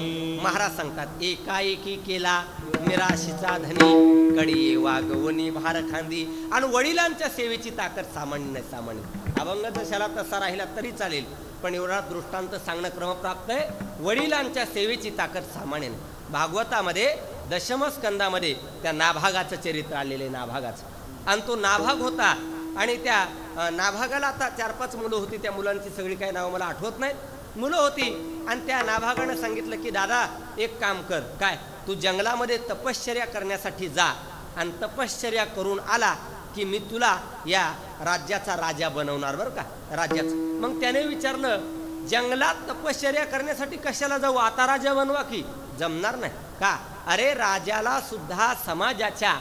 महाराज सांगतात, एकाएकी केला निराशीचा धनी, कडी वागवणी भार खांदी. आणि वडिलांच्या सेवेची ताकद सामान्य नाही, सामान्य. अभंग दशाला तसा राहिला तरी चालेल, पण एवढा दृष्टांत सांगणं क्रमप्राप्त आहे. वडिलांच्या सेवेची ताकद सामान्य नाही. भागवतामध्ये दशमस्कंदामध्ये त्या नाभागाचं चरित्र आलेलं आहे, नाभागाचं. आणि तो नाभाग होता आणि त्या नाभागाला आता 4-5 मुलं होती. त्या मुलांची सगळी काही नावं मला आठवत नाहीत, मुलं होती. आणि त्या नाभागानं सांगितलं की दादा एक काम कर, काय तू जंगलामध्ये तपश्चर्या करण्यासाठी जा आणि तपश्चर्या करून आला की मी तुला या राज्याचा राजा बनवणार बरं का, राज्याचं. मग त्याने विचारलं, जंगलात तपश्चर्या करण्यासाठी कशाला जाऊ, आता राजा बनवा की? जमणार नाही का? अरे राजाला सुद्धा समाजाच्या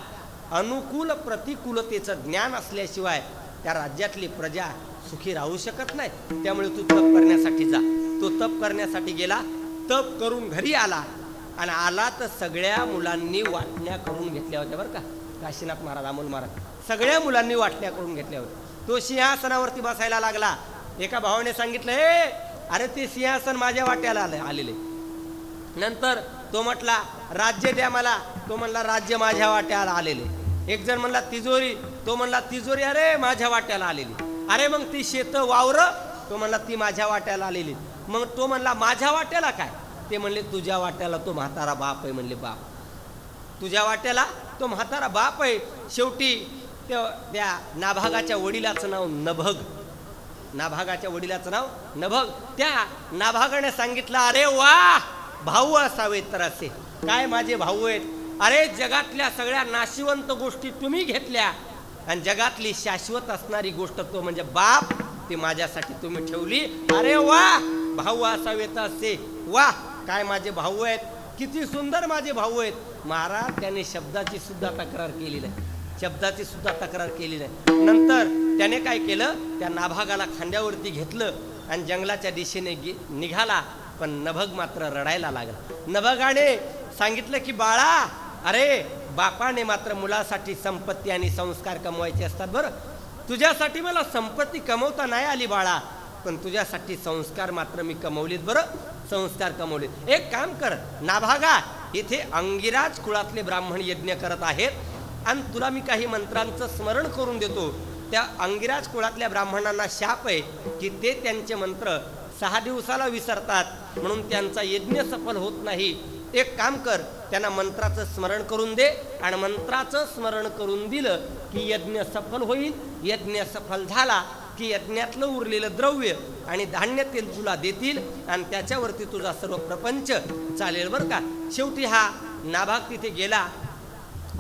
अनुकूल प्रतिकूलतेचं ज्ञान असल्याशिवाय त्या राज्यातली प्रजा सुखी राहू शकत नाही. त्यामुळे तू तप करण्यासाठी जा. तो तप करण्यासाठी गेला, तप करून घरी आला. आणि आला तर सगळ्या मुलांनी वाटण्या करून घेतल्या होत्या बरं का. काशीनाथ महाराज, अमोल महाराज सगळ्या मुलांनी वाटण्या करून घेतल्या होत्या. तो सिंहासनावरती बसायला लागला. एका भावाने सांगितलं, अरे ते सिंहासन माझ्या वाट्याला आलेले. नंतर तो म्हटला, राज्य द्या मला. तो म्हणला, राज्य माझ्या वाट्याला आलेले. एक जण म्हणला तिजोरी. तो म्हणला, तिजोरी अरे माझ्या वाट्याला आलेली. अरे मग ती शेत वावर. तो म्हणला, ती माझ्या वाट्याला आलेली. मग तो म्हणला, माझ्या वाट्याला काय? ते म्हणले, तुझ्या वाट्याला तो म्हातारा बाप आहे. म्हणले, बाप तुझ्या वाट्याला तो म्हातारा बाप आहे. शेवटी त्या नाभागाच्या वडिलाचं नाव नभग. नाभागाच्या वडिलाचं नाव नभग. त्या नाभागाने सांगितलं, अरे वा, भाऊ असावे तर असे. काय माझे भाऊ आहेत. अरे जगातल्या सगळ्या नाशिवंत गोष्टी तुम्ही घेतल्या आणि जगातली शाश्वत असणारी गोष्ट तो म्हणजे बाप, ती माझ्यासाठी तुम्ही ठेवली. अरे वा, भाऊ असावे तर असे. वा, काय माझे भाऊ आहेत, किती सुंदर माझे भाऊ आहेत. महाराज त्याने शब्दाची सुद्धा तक्रार केली नाही, शब्दाची सुद्धा तक्रार केली नाही. नंतर त्याने काय केलं, त्या नाभागाला खांद्यावरती घेतलं आणि जंगलाच्या दिशेने निघाला. पण नभग मात्र रडायला लागला. नभगाने सांगितलं की बाळा, अरे बापाने मात्र मुलासाठी संपत्ती आणि संस्कार कमवायचे असतात बरं. तुझ्यासाठी मला संपत्ती कमवता नाही आली बाळा, पण तुझ्यासाठी संस्कार मात्र मी कमवलीत बरं, संस्कार कमवलेत. एक काम कर नाभागा, इथे अंगिराज कुळातले ब्राह्मण यज्ञ करत आहेत आणि तुला मी काही मंत्रांचं स्मरण करून देतो. त्या अंगिराज कुळातल्या ब्राह्मणांना शाप आहे की ते त्यांचे मंत्र 6 दिवसाला विसरतात, म्हणून त्यांचा यज्ञ सफल होत नाही. एक काम कर, त्यांना मंत्राचं स्मरण करून दे आणि मंत्राचं स्मरण करून दिलं की यज्ञ सफल होईल. यज्ञ सफल झाला की यज्ञातलं उरलेलं द्रव्य आणि धान्य तेल तुला देतील आणि त्याच्यावरती तुझा सर्व प्रपंच चालेल बरं का. शेवटी हा नाभाग तिथे गेला.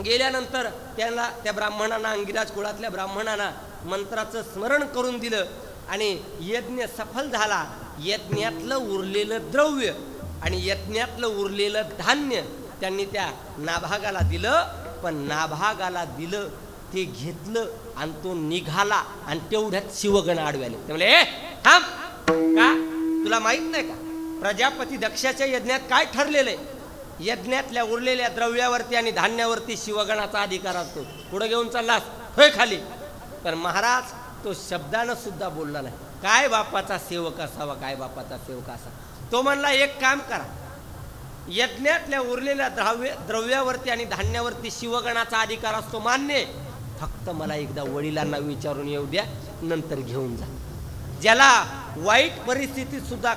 गेल्यानंतर त्याला त्या ब्राह्मणांना, अंगिराज कुळातल्या ब्राह्मणांना मंत्राचं स्मरण करून दिलं आणि यज्ञ सफल झाला. यज्ञातलं उरलेलं द्रव्य आणि यज्ञातलं उरलेलं धान्य त्यांनी त्या नाभागाला दिलं. पण नाभागाला दिलं ते घेतलं आणि तो निघाला आणि तेवढ्यात शिवगण आडवे आले. ते म्हणले, ए थांब, का तुला माहित नाही का प्रजापती दक्षाच्या यज्ञात काय ठरलेलं आहे? यज्ञातल्या उरलेल्या द्रव्यावरती आणि धान्यावरती शिवगणाचा अधिकार असतो. पुढे घेऊन चाललास होय खाली. पण महाराज तो शब्दानं सुद्धा बोलला नाही. काय बापाचा सेवक असावा, काय बापाचा सेवक असा. तो म्हणला, एक काम करा, यज्ञातल्या उरलेल्या द्रव्यावरती आणि धान्यावरती शिवगणाचा अधिकार असतो, मान्य, फक्त मला एकदा वडिलांना विचारून येऊ द्या, नंतर घेऊन जा. ज्याला वाईट परिस्थितीत सुद्धा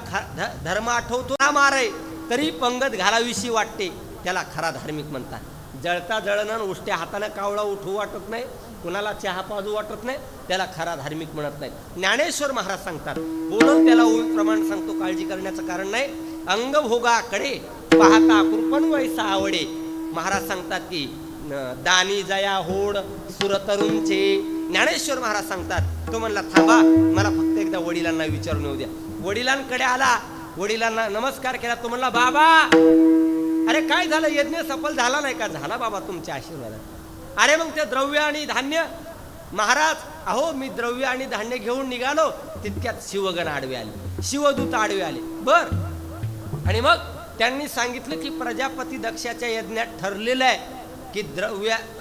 धर्म आठवतो ना मारे तरी पंगत घालावीशी वाटते, त्याला खरा धार्मिक म्हणतात. जळता जळणं उष्ट्या हाताने कावळा उठवू वाटत नाही, कुणाला चहा पाजू वाटत नाही, त्याला खरा धार्मिक म्हणत नाही. ज्ञानेश्वर महाराज सांगतात, बोलून त्याला प्रमाण सांगतो, काळजी करण्याचं कारण नाही. अंगभोगाकडे पाहता कृपण वैसा आवडे. महाराज सांगतात की दानी जया होड सुरतरुंचे. ज्ञानेश्वर महाराज सांगतात, तो म्हणला थांबा, मला फक्त एकदा वडिलांना विचारून येऊ द्या. वडिलांकडे आला, वडिलांना नमस्कार केला. तो म्हणला, बाबा अरे काय झालं, यज्ञ सफल झाला नाही का? झाला बाबा तुमच्या आशीर्वादाने. अरे मग ते द्रव्य आणि धान्य? महाराज अहो मी द्रव्य आणि धान्य घेऊन निघालो, तितक्यात शिवगण आडवे आले, शिवदूत आडवे आले. बर, आणि मग त्यांनी सांगितलं की प्रजापती दक्षाच्या यज्ञात ठरलेलं आहे की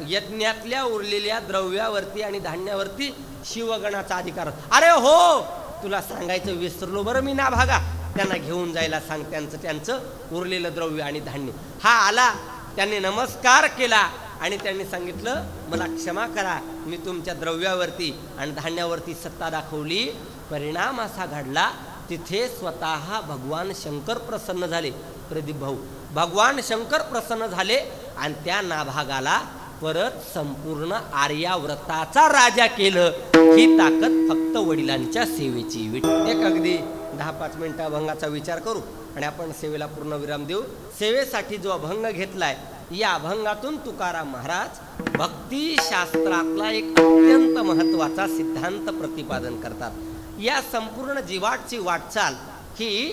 यज्ञातल्या उरलेल्या द्रव्यावरती आणि धान्यावरती शिवगणाचा अधिकार. अरे हो, तुला सांगायचं विसरलो बरं मी ना भागा. त्यांना घेऊन जायला सांग त्यांचं उरलेलं द्रव्य आणि धान्य. हा आला, त्यांनी नमस्कार केला आणि त्यांनी सांगितलं, मला क्षमा करा, मी तुमच्या द्रव्यावरती आणि धान्यावरती सत्ता दाखवली. परिणाम असा घडला, तिथे स्वतः भगवान शंकर प्रसन्न झाले. प्रदीप भाऊ, भगवान शंकर प्रसन्न झाले आणि त्या नाभागाला परत संपूर्ण आर्याव्रताचा राजा केलं. ही ताकद फक्त वडिलांच्या सेवेची. एक अगदी 10-5 मिनिटं अभंगाचा विचार करू आणि आपण सेवेला पूर्ण विराम देऊ. सेवेसाठी जो अभंग घेतलाय, या अभंगातून तुकाराम महाराज भक्तिशास्त्रातला एक अत्यंत महत्वाचा सिद्धांत प्रतिपादन करतात. या संपूर्ण जीवाची वाटचाल ही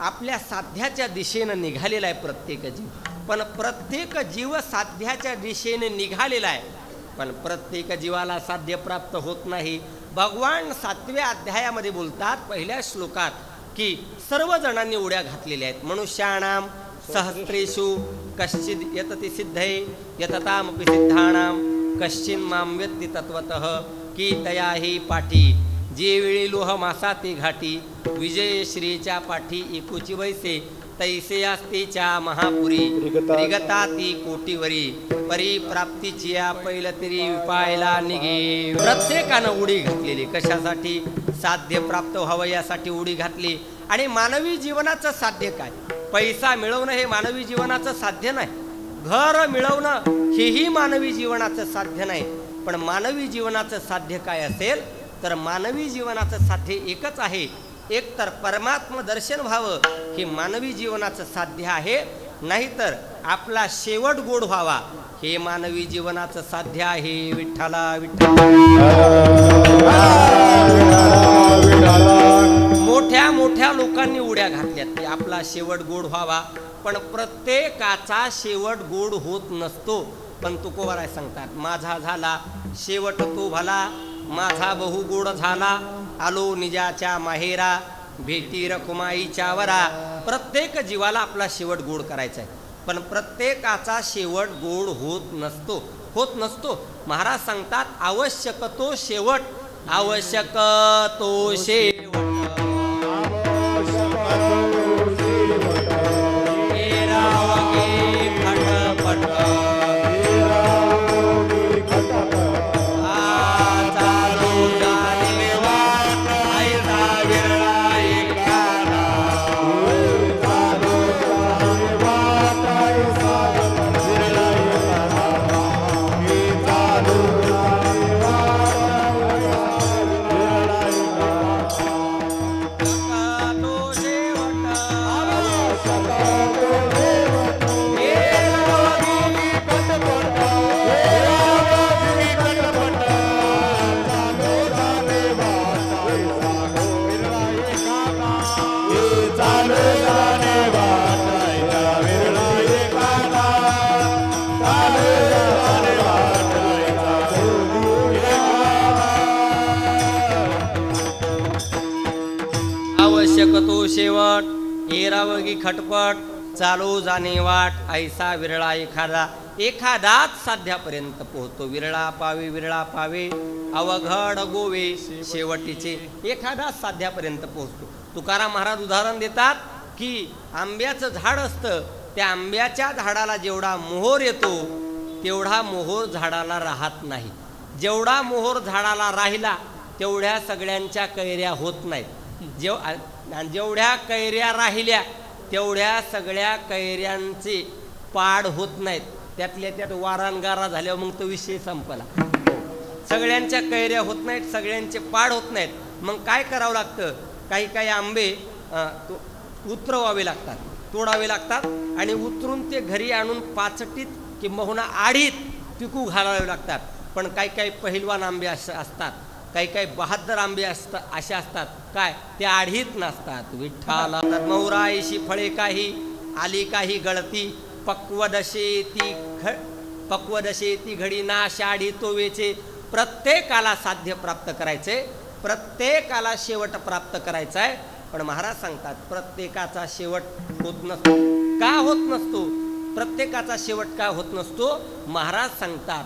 आपल्या साध्याच्या दिशेनं निघालेला आहे प्रत्येक जीव. पण प्रत्येक जीव साध्याच्या दिशेने निघालेला आहे, पण प्रत्येक जीवाला साध्य प्राप्त होत नाही. भगवान 7व्या अध्यायामध्ये बोलतात, पहिल्या श्लोकात, की सर्व जणांनी उड्या घातलेल्या आहेत. मनुष्याणाम सहस्रेषु कश्चिद यतति सिद्धये यततामपि सिद्धाणाम कश्चिन माम व्यक्ती तत्वतः की तया ही पाठी जे वेळी लोह मासा ते घाटी विजय श्रीच्या पाठी एकुची वैसे तैसे असतेच्या महापुरी त्रिगता ती कोटीवरी परिप्राप्तीची पैल तरी विपायला निघे. प्रत्येकानं उडी घातलेली. कशासाठी? साध्य प्राप्त व्हावं यासाठी उडी घातली. आणि मानवी जीवनाचं साध्य काय? पैसा मिळवणं हे मानवी जीवनाचं साध्य नाही. घर मिळवणं हेही मानवी जीवनाचं साध्य नाही. पण मानवी जीवनाचं साध्य काय असेल तर मानवी जीवनाचं साध्य एकच आहे. एक तर परमात्म दर्शन व्हावं हे मानवी जीवनाचं साध्य आहे, नाहीतर आपला शेवट गोड व्हावा हे मानवी जीवनाचं साध्य आहे. विठ्ठला विठ्ठला. मोठ्या मोठ्या लोकांनी उड्या घातल्यात की आपला शेवट गोड व्हावा, पण प्रत्येकाचा शेवट गोड होत नसतो. पण तुकोबाराय सांगतात, माझा झाला शेवट तो भला, माझा बहु गोड झाला, आलो निजाच्या माहेरा, भेटी रखुमाईच्या वरा. प्रत्येक जीवाला आपला शेवट गोड करायचा आहे, पण प्रत्येकाचा शेवट गोड होत नसतो. महाराज सांगतात, आवश्यक तो शेवट, आवश्यक तो शेवट. होतो शेवट एरावगी खटपट चालू जाणे वाट ऐसा विरळा एखादाच साध्यापर्यंत पोहतो विरळा पावे अवघड गोवे शेवटीचे एखादाच साध्यापर्यंत पोहोचतो. तुकाराम महाराज उदाहरण देतात की आंब्याचं झाड असतं, त्या आंब्याच्या झाडाला जेवढा मोहोर येतो तेवढा मोहोर झाडाला राहत नाही. जेवढा मोहोर झाडाला राहिला तेवढ्या सगळ्यांच्या कैऱ्या होत नाहीत. जेवढ्या कैऱ्या राहिल्या तेवढ्या सगळ्या कैऱ्यांचे पाड होत नाहीत. त्यातल्या त्यात वारांगारा झाल्यावर मग तो विषय संपला. सगळ्यांच्या कैऱ्या होत नाहीत, सगळ्यांचे पाड होत नाहीत. मग काय करावं लागतं, काही काही आंबे उतरवावे लागतात, तोडावे लागतात आणि उतरून ते घरी आणून पाचटीत किंबहुना आडीत पिकू घालावे लागतात. पण काही काही पहिलवान आंबे असतात, काही काही बहादर आंबे असे असतात काय ते आढीत नसतात. विठ्ठला मौराईशी फळे काही आली काही गळती पक्वदशे ती घडी नाश आढी तोवेचे. प्रत्येकाला साध्य प्राप्त करायचे, प्रत्येकाला शेवट प्राप्त करायचा आहे. पण महाराज सांगतात प्रत्येकाचा शेवट होत नसतो. का होत नसतो? प्रत्येकाचा शेवट का होत नसतो? महाराज सांगतात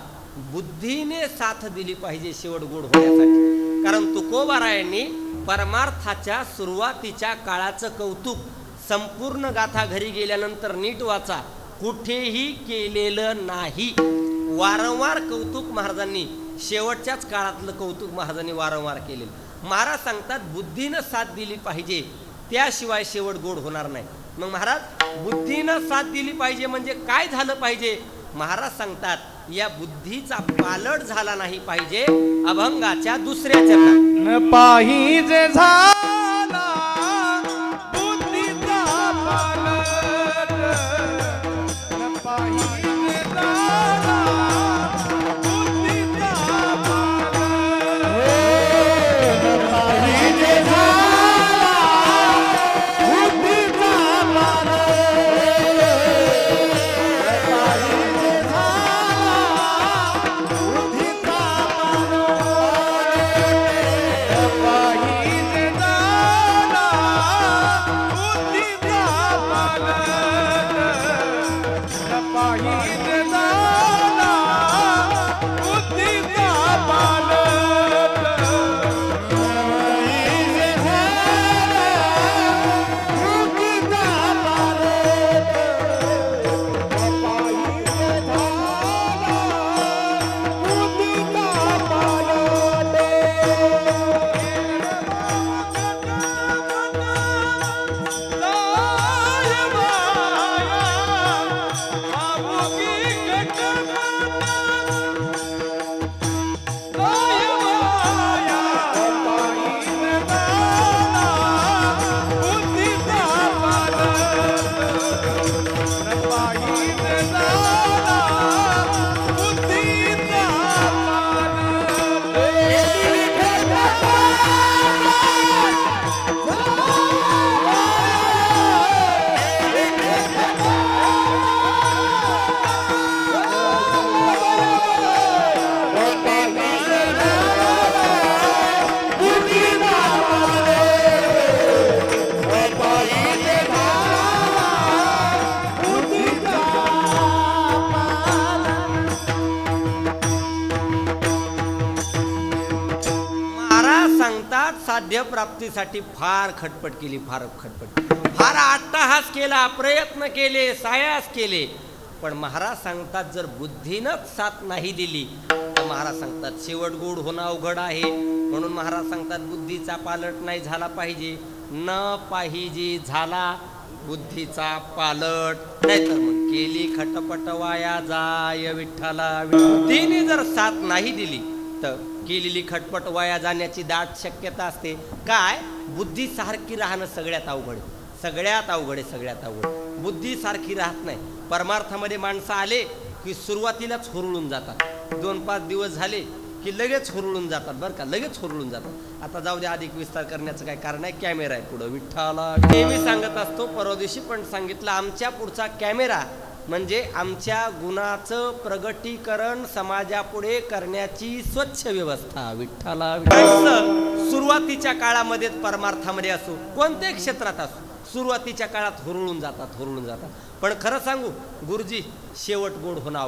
बुद्धीने साथ दिली पाहिजे शेवट गोड होण्यासाठी. कारण तुकोबारायांनी परमार्थाच्या सुरुवातीच्या काळाचं कौतुक संपूर्ण गाथा घरी गेल्यानंतर नीट वाचा, कुठेही केलेलं नाही. वारंवार कौतुक महाराजांनी, शेवटच्याच काळातलं कौतुक महाराजांनी वारंवार केलेलं. महाराज सांगतात बुद्धीनं साथ दिली पाहिजे, त्याशिवाय शेवट गोड होणार नाही. मग महाराज बुद्धीनं साथ दिली पाहिजे म्हणजे काय झालं पाहिजे? महाराज सांगतात या बुद्धीचा पालट झाला नाही पाहिजे अभंगाच्या दुसऱ्या चरणात. न पाहिजे झाला बुद्धीचा पालट, न पाहिजे झाला बुद्धीचा पालट, न पाहिजे झाला बुद्धीचा साध्य प्राप्तीसाठी फार खटपट केली, फार अट्टहास केला, प्रयत्न केले, सायास केले. पण महाराज सांगतात जर बुद्धीनंच साथ नाही दिली तर महाराज सांगतात शेवट गोड होणं अवघड आहे. म्हणून महाराज सांगतात बुद्धीचा पालट नाही झाला पाहिजे, न पाहिजे झाला बुद्धीचा पालट, नाहीतर मग केली खटपट वाया जाय विठ्ठला. बुद्धीने जर साथ नाही दिली तर केलेली खटपट वाया जाण्याची दाट शक्यता असते. काय बुद्धी सारखी राहणं सगळ्यात अवघड, सगळ्यात अवघड. बुद्धी सारखी राहत नाही. परमार्थामध्ये माणसं आले की सुरुवातीलाच हुरळून जातात, 2-5 दिवस झाले की लगेच हुरळून जातात, बरं का, लगेच हुरळून जातात. आता जाऊ दे, अधिक विस्तार करण्याचं काय कारण आहे, कॅमेरा आहे पुढं विठ्ठला. नेहमी सांगत असतो, परवा दिवशी पण सांगितलं, आमच्या पुढचा कॅमेरा म्हणजे आमच्या गुणाचं प्रगटीकरण समाजापुढे करण्याची स्वच्छ व्यवस्था. विठ्ठला सुरुवातीच्या काळामध्ये परमार्थामध्ये असो, कोणत्याही क्षेत्रात असो, सुरुवातीच्या काळात हुरळून जातात. पण खरं सांगू गुरुजी, शेवट गोड होणं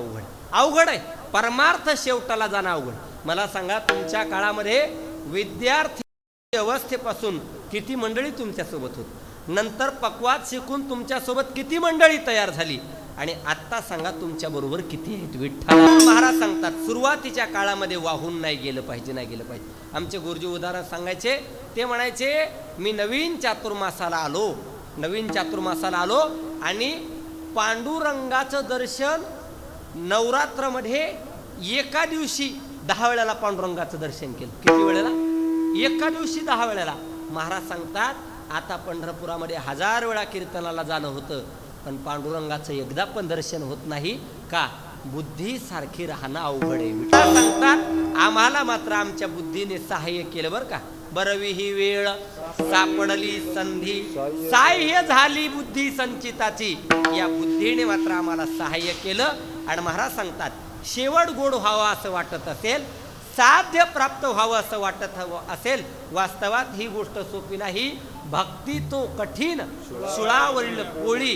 अवघड आहे. परमार्थ शेवटाला जाणं अवघड. मला सांगा, तुमच्या काळामध्ये विद्यार्थी अवस्थेपासून किती मंडळी तुमच्यासोबत होती, नंतर पक्वाद शिकून तुमच्यासोबत किती मंडळी तयार झाली, आणि आत्ता सांगा तुमच्या बरोबर किती आहेत. विठ्ठल महाराज सांगतात, सुरुवातीच्या काळामध्ये वाहून नाही गेलं पाहिजे. आमचे गुरुजी उदाहरण सांगायचे, ते म्हणायचे, मी नवीन चातुर्मासाला आलो आणि पांडुरंगाचं दर्शन नवरात्रमध्ये एका दिवशी 10 वेळेला पांडुरंगाचं दर्शन केलं. किती वेळेला? एका दिवशी 10 वेळेला. महाराज सांगतात, आता पंढरपुरामध्ये 1000 वेळा कीर्तनाला जाणं होतं, पण पांडुरंगाचं एकदा पण दर्शन होत नाही. का? बुद्धी सारखी राहणं अवघड आहे. विठ्ठल सांगतात, आम्हाला मात्र आमच्या बुद्धीने सहाय्य केलं बरं का. बरवी ही वेळ सापडली संधी, सहाय्य झाली बुद्धी संचिताची. या बुद्धीने मात्र आम्हाला सहाय्य केलं. आणि महाराज सांगतात, शेवट गोड व्हावा असं वाटत असेल, साध्य प्राप्त व्हावं असं वाटत असेल, वास्तवात ही गोष्ट सोपी नाही. भक्ती तो कठीण, सुळावरील पोळी,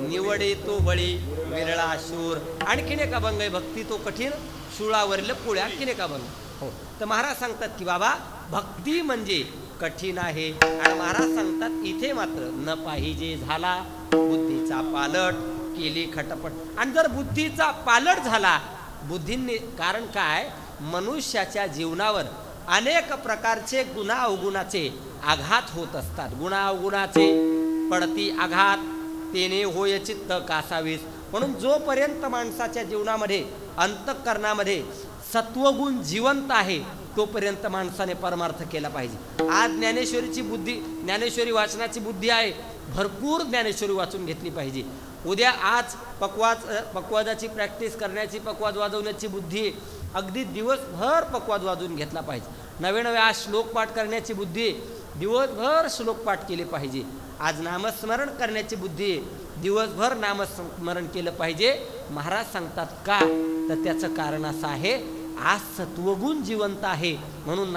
निवडे तो बळी, विरळा शूर. आणखीन एका भंग आहे, भक्ती तो कठीण, सुळावरील पोळी. आणखीन एका भंग. हो, तर महाराज सांगतात की बाबा, भक्ती म्हणजे कठीण आहे. आणि महाराज सांगतात, इथे मात्र न पाहिजे झाला बुद्धीचा पालट, केली खटपट. आणि जर बुद्धीचा पालट झाला, बुद्धीने, कारण काय, मनुष्याच्या जीवनावर अनेक प्रकारचे गुणाअवगुणाचे आघात होत असतात. गुणाअवगुणाचे पडती आघात, तेने होय चित्त कासावीस. म्हणून जोपर्यंत माणसाच्या जीवनामध्ये, अंतःकरणामध्ये सत्वगुण जिवंत आहे, तोपर्यंत माणसाने परमार्थ केला पाहिजे. आज ज्ञानेश्वरीची बुद्धी, ज्ञानेश्वरी वाचनाची बुद्धी आहे, भरपूर ज्ञानेश्वरी वाचून घेतली पाहिजे. उद्या आज पक्वादाची प्रॅक्टिस करण्याची, पक्वाद वाजवण्याची बुद्धी आहे, अगदी दिवसभर पक्वाद वाजवून घेतला पाहिजे. नवे आज श्लोकपाठ करण्याची बुद्धी आहे, दिवसभर श्लोकपाठ केले पाहिजे. आज नामस्मरण करण्याची बुद्धी आहे, दिवसभर नामस्मरण केलं पाहिजे. महाराज सांगतात का, तर त्याचं कारण असं आहे, आज सत्वगुण जिवंत आहे म्हणून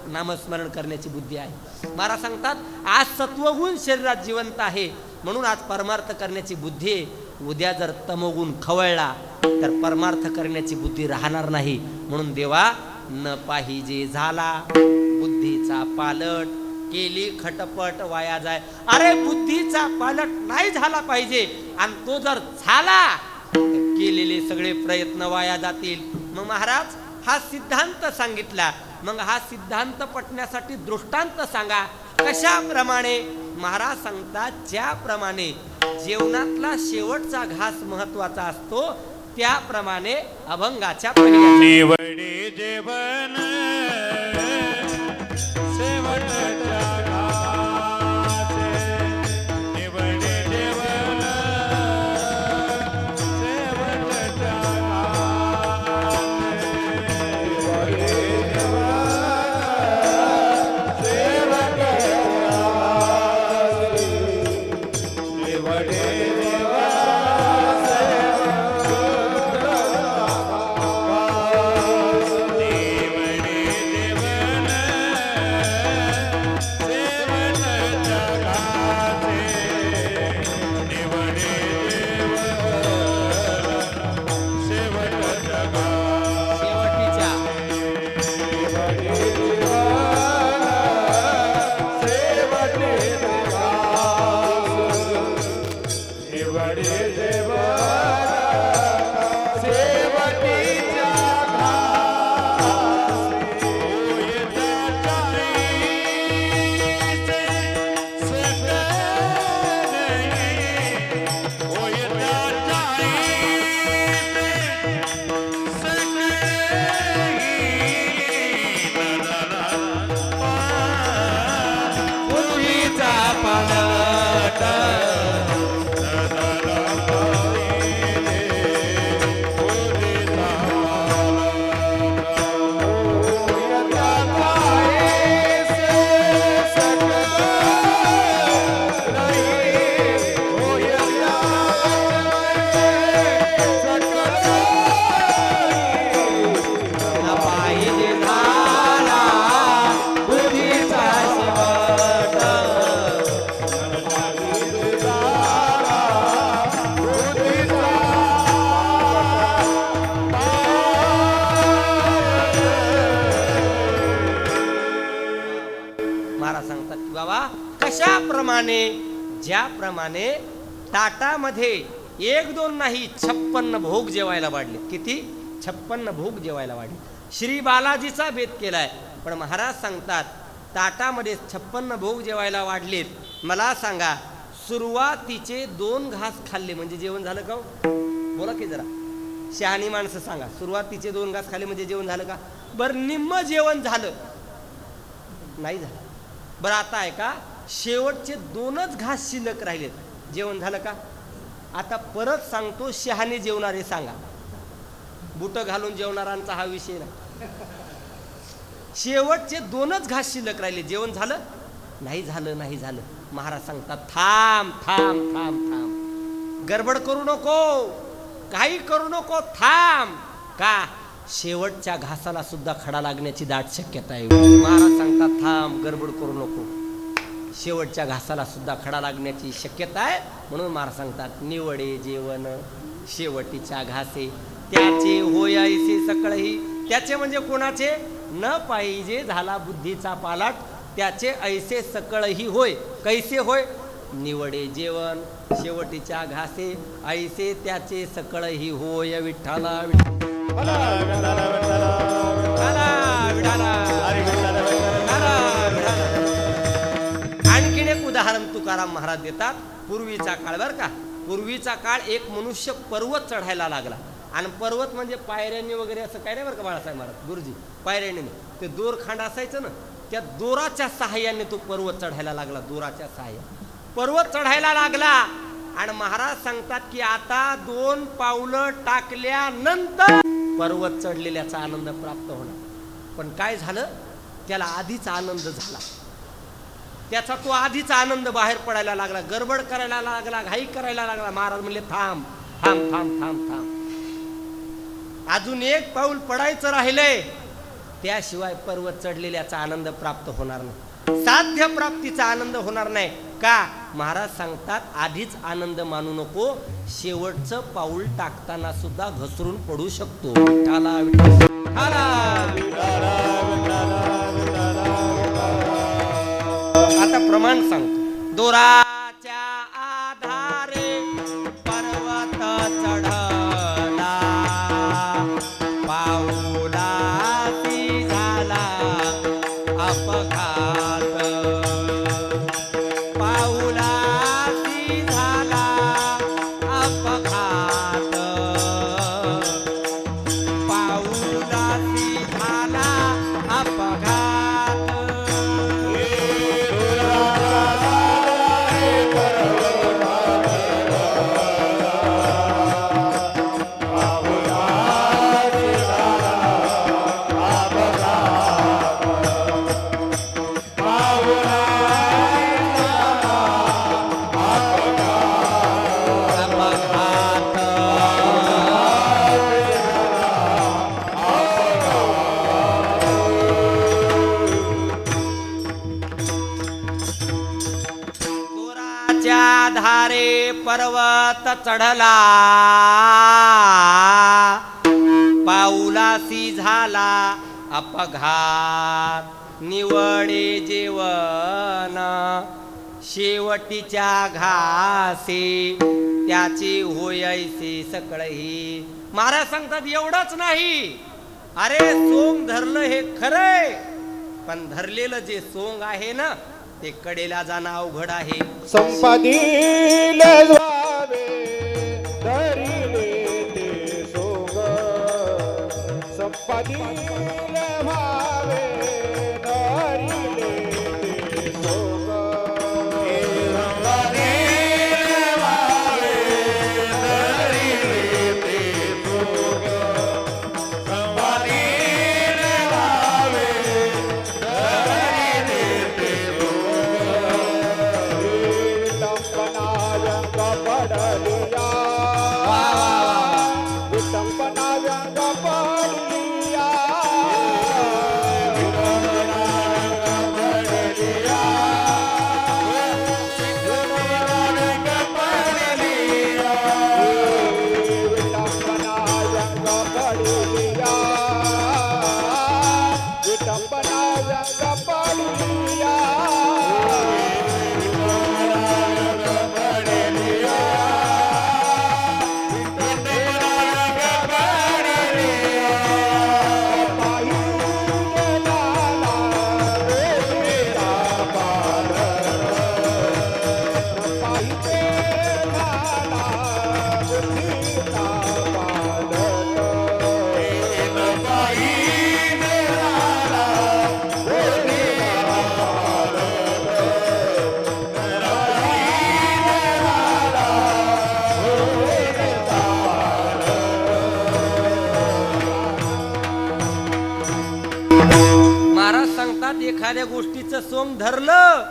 नामस्मरण करण्याची बुद्धी आहे. महाराज सांगतात, आज सत्वगुण शरीरात जिवंत आहे म्हणून आज परमार्थ करण्याची बुद्धी आहे. उद्या जर तमोगुण खवळला तर परमार्थ करण्याची बुद्धी राहणार नाही. म्हणून देवा, न पाहिजे झाला बुद्धीचा पालट, केली खटपट वाया जाय. अरे बुद्धीचा पालट नाही झाला पाहिजे, आणि तो जर झाला तर केलेले सगळे प्रयत्न वाया जातील. मग महाराज हा सिद्धांत सांगितला. मग हा सिद्धांत पटण्यासाठी दृष्टांत सांगा. कशाप्रमाणे? महाराज सांगतात, ज्याप्रमाणे जेवणातला शेवटचा घास महत्वाचा असतो, त्याप्रमाणे अभंगाच्या पहिल्या निवडे जेवण शेवटच्या घासे, निवडे जेवण शेवटच्या घासे, निवडे बाबा कशाप्रमाणे? ज्याप्रमाणे ताटामध्ये 1-2 नाही 56 भोग जेवायला वाढले. किती? 56 भोग जेवायला वाढले. श्री बालाजीचा भेद केलाय. पण महाराज सांगतात ताटामध्ये 56 भोग जेवायला वाढलेत. मला सांगा सुरुवातीचे 2 घास खाल्ले म्हणजे जेवण झालं का? बोला की जरा शहाणी माणसं सांगा. सुरुवातीचे 2 घास खाल्ले म्हणजे जेवण झालं का? बरं निम्म जेवण झालं नाही झालं. बरं आता आहे का शेवटचे 2च घास शिल्लक राहिलेत, जेवण झालं का? आता परत सांगतो शहाणे जेवणारे सांगा. बुट घालून जेवणाऱ्यांचा हा विषय नाही. शेवटचे 2च घास शिल्लक राहिले, जेवण झालं नाही झालं? नाही झालं. महाराज सांगतात थांब थांब थांब थांब, गडबड करू नको, काही करू नको, थांब. का? शेवटच्या घासाला सुद्धा खडा लागण्याची दाट शक्यता आहे. महाराज सांगतात थांब, गडबड करू नको, शेवटच्या घासाला सुद्धा खडा लागण्याची शक्यता आहे. म्हणून महाराज सांगतात निवडे जेवण शेवटीच्या घासे, त्याचे होय ऐसे सकळही. त्याचे म्हणजे कोणाचे? न पाहिजे झाला बुद्धीचा पालाट, त्याचे ऐसे सकळही होय. कैसे होय? निवडे जेवण शेवटीच्या घासे, ऐसे त्याचे सकळही होय. विठ्ठला आणखीन एक उदाहरण तुकाराम महाराज देतात. पूर्वीचा काळ बर का, पूर्वीचा काळ एक मनुष्य पर्वत चढायला लागला. आणि पर्वत म्हणजे पायऱ्यांनी वगैरे असं काय नाही बरं का बाळासाहेब महाराज गुरुजी, पायऱ्यांनी ते दोरखांड असायचं ना, त्या दोराच्या सहाय्याने तो पर्वत चढायला लागला. दोराच्या सहाय्याने पर्वत चढायला लागला. आणि महाराज सांगतात की आता 2 पावलं टाकल्यानंतर पर्वत चढलेल्याचा आनंद प्राप्त होणार. पण काय झालं? त्याला आधीच आनंद झाला, त्याचा तो आधीच आनंद बाहेर पडायला लागला, गडबड करायला लागला, घाई करायला लागला. महाराज म्हणले थांब थांब थांब थांब थांब, अजून 1 पाऊल पडायचं राहिलंय, त्याशिवाय पर्वत चढलेल्याचा आनंद प्राप्त होणार नाही, साध्य प्राप्तीचा आनंद होणार नाही. का? महाराज सांगतात आधीच आनंद मानू नको, शेवटचं पाऊल टाकताना सुद्धा घसरून पडू शकतो. आता प्रमाण सांगतो. दोराच्या आधारे पर्वत चढला, पाऊलासी झाला अपघात, पाऊलासी झाला अपघात, पाऊलासी झाला अपघात. धारे पर्वत चढला, पाऊलासी झाला अपघात, निवडे जेवण शेवटीच्या घासे, त्याचे होय ऐसे सकळही. महाराज सांगतात एवढंच नाही, अरे सोंग धरलं हे खरंय, पण धरलेलं जे सोंग आहे ना ते कडेला जाणं अवघड आहे. संपादिले व्हावे धरिले ते सोंग, संपादिले व्हावे धरिले ते सोंग, संपादिले व्हावे धरिले ते सोंग, संपादिले व्हावे धरिले ते सोंग. पडलिया म्हणतात एखाद्या गोष्टीचं सोंग धरलं,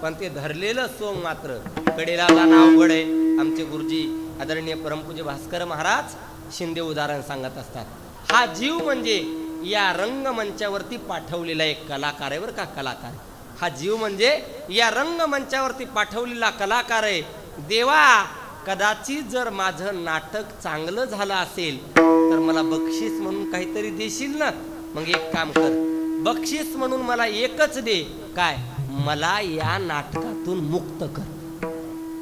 पण ते धरलेलं सोंग मात्र कडेला नाव अवघड आहे. आमचे गुरुजी आदरणीय परमपूज्य भास्कर महाराज शिंदे उदाहरण सांगत असतात. हा जीव म्हणजे या रंगमंचावरती पाठवलेला एक कलाकार आहे बरं का, कलाकार. हा जीव म्हणजे या रंगमंचावरती पाठवलेला कलाकार आहे. देवा, कदाचित जर माझं नाटक चांगलं झालं असेल तर मला बक्षीस म्हणून काहीतरी देशील ना. मग एक काम कर, बक्षीस म्हणून मला एकच दे, काय, मला या नाटकातून मुक्त कर.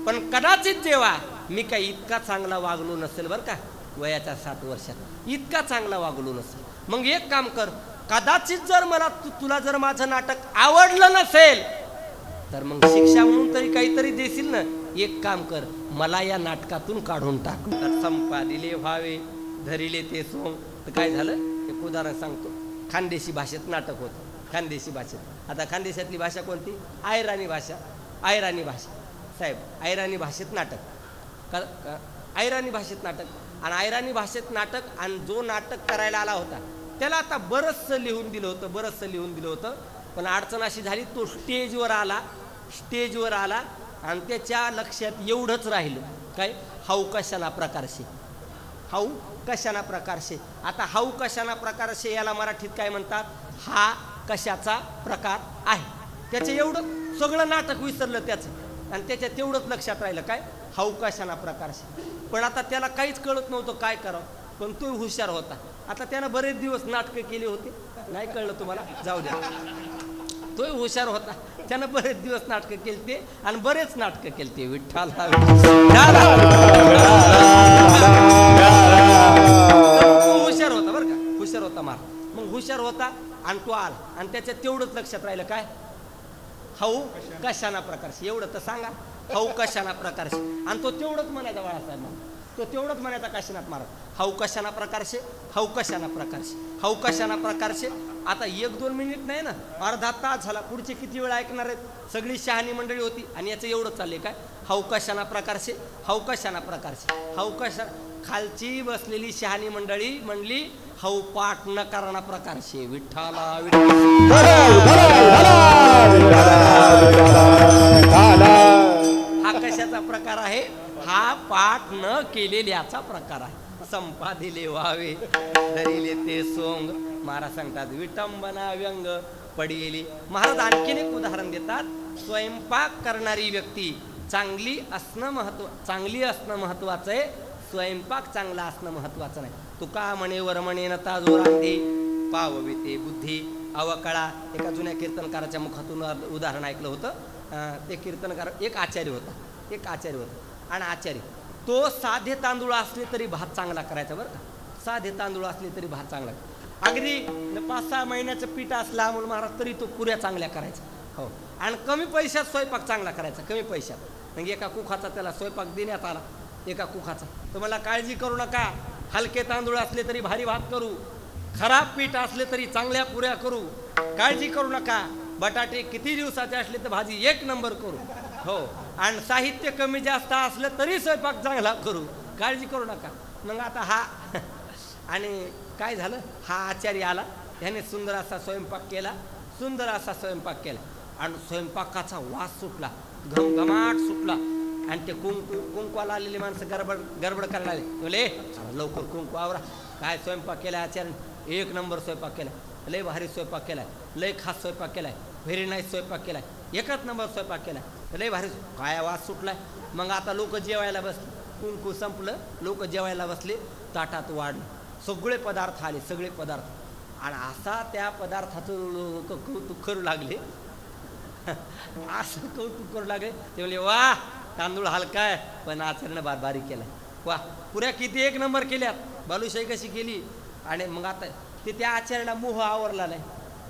पण कदाचित जेव्हा मी काही इतका चांगला वागलो नसेल बरं का, वयाच्या 60 वर्षात इतका चांगला वागलो नसेल, मग एक काम कर, कदाचित जर मला तुला जर माझं नाटक आवडलं नसेल तर मग शिक्षा म्हणून तरी काहीतरी देशील ना. एक काम कर, मला या नाटकातून काढून टाक. तर संपादिले व्हावे धरिले ते सोंग. तर काय झालं, एक उदाहरण सांगतो. खानदेशी भाषेत नाटक होतं, खानदेशी भाषेत. आता खानदेशातली भाषा कोणती? आयराणी भाषा. आयराणी भाषा साहेब, आयराणी भाषेत नाटक, आयराणी भाषेत नाटक. आणि आयराणी भाषेत नाटक, आणि जो नाटक करायला आला होता त्याला आता बरंचसं लिहून दिलं होतं, बरंचसं लिहून दिलं होतं. पण अडचण अशी झाली, तो स्टेजवर आला आणि त्याच्या लक्षात एवढंच राहिलं, काय, हाऊ कशाना प्रकारशे, हाऊ कशाना प्रकारशे. आता हाऊ कशाना प्रकारशे याला मराठीत काय म्हणतात? हा कशाचा प्रकार आहे. त्याचं एवढं सगळं नाटक विसरलं त्याचं, आणि त्याच्या तेवढंच लक्षात राहिलं, काय, हाऊ कशाना प्रकारशे. पण आता त्याला काहीच कळत नव्हतं काय करावं. पण तो हुशार होता. आता त्यानं बरेच दिवस नाटकं केली होती, नाही कळलं तुम्हाला, जाऊ द्या. तोही हुशार होता, त्यानं बरेच दिवस नाटकं केलते आणि बरेच नाटकं केलते. विठ्ठल हुशार होता बरं का, हुशार होता महाराज. मग हुशार होता आणि तो आला, आणि त्याच्या तेवढंच लक्षात राहिलं, काय, हाऊ कशाना प्रकारशी. एवढं तर सांगा, हाऊ कशाना प्रकारशी. आणि तो तेवढंच म्हणायचा बाळासाहेब, तो तेवढंच म्हणायचा काशीनाथ महाराज, हाऊ कशाना प्रकारशे, हाऊ कशाना प्रकारशे, हाऊ कशाना प्रकारशे. आता 1-2 मिनिट नाही ना, अर्धा तास झाला. पुढचे किती वेळ ऐकणार आहेत? सगळी शहाणी मंडळी होती आणि याचं एवढंच चाललंय, काय, हाऊ कशाना प्रकारशे, हाऊ कशाना प्रकारशे, हाऊ कशा. खालची बसलेली शहाणी मंडळी म्हणली, हाऊ पाठ न करणा प्रकारशे. विठ्ठला हा कशाचा प्रकार आहे? हा पाठ न केलेल्याचा प्रकार आहे. संपादिले व्हावे धरिले ते सोंग. महाराज सांगतात, विटंबना व्यंग पडिले. महाराज आणखीन एक उदाहरण देतात. स्वयंपाक करणारी व्यक्ती चांगली असणं महत्वाचं आहे, स्वयंपाक चांगला असणं महत्वाचं नाही. तुका म्हणे वर म्हणे न ताजो रांधे पावविते बुद्धी अवकळा. एका जुन्या कीर्तनकाराच्या मुखातून उदाहरण ऐकलं होतं. ते कीर्तनकार एक आचार्य होता, आणि आचार्य तो साधे तांदूळ असले तरी भात चांगला करायचा बरं का. साधे तांदूळ असले तरी भात चांगला, अगदी 5-6 महिन्याचं पीठ असला अमोल महाराज तरी तो पुऱ्या चांगल्या करायचा. हो, आणि कमी पैशात स्वयंपाक चांगला करायचा, कमी पैशात. म्हणजे एका कुखाचा त्याला स्वयंपाक देण्यात आला, एका कुखाचा. तर मला काळजी करू नका, हलके तांदूळ असले तरी भारी भात करू, खराब पीठ असले तरी चांगल्या पुऱ्या करू, काळजी करू नका. बटाटे किती दिवसाचे असले तर भाजी 1 नंबर करू. हो, आणि साहित्य कमी जास्त असलं तरी स्वयंपाक चांगला करू, काळजी करू नका. मग आता हा आणि काय झालं, हा आचार्य आला, त्याने सुंदर असा स्वयंपाक केला, आणि स्वयंपाकाचा वास सुटला, घमघमाट सुटला. आणि ते कुंकवाला आलेली माणसं गडबड करायला आले. बोले लवकर कुंकू आवरा, काय स्वयंपाक केला आचार्य, 1 नंबर स्वयंपाक केला, लय भारी स्वयंपाक केलाय, लय खास स्वयंपाक केलाय, व्हेरी नाईस स्वयंपाक केलाय, 1 नंबर स्वयंपाक केलाय, लय भारी. काय वास सुटलाय. मग आता लोक जेवायला बसले, कुंकू संपलं, लोक जेवायला बसले, ताटात वाढलं, सगळे पदार्थ आले, सगळे पदार्थ. आणि असा त्या पदार्थाचं कौतुक करू लागले, असं कौतुक करू लागले. ते म्हणले, वा तांदूळ हलका आहे पण आचरण बारीक केलाय, वा पुऱ्या किती 1 नंबर केल्यात, बालुशाही कशी केली. आणि मग आता ते त्या आचार्याला मोह आवरला नाही,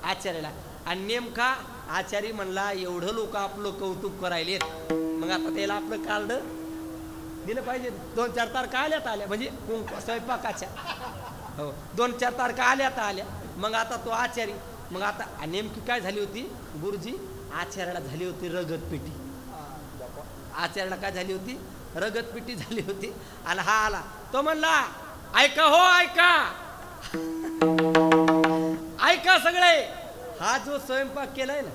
आचार्याला. आणि नेमका आचार्य म्हणला, एवढं लोक आपलं कौतुक करायलेत, मग आता त्याला आपलं कार्ड दिलं पाहिजे. 2-4 तारखा आल्या, म्हणजे स्वयंपाकाच्या, हो 2-4 तारखा आल्या. मग आता तो आचार्य, मग आता नेमकी काय झाली होती, गुरुजी आचार्याला झाली होती रगतपेटी. आचार्याला काय झाली होती, रगतपेटी झाली होती. आणि हा आला, तो म्हणला, ऐका हो ऐका, ऐका सगळे, हा जो स्वयंपाक केलाय ना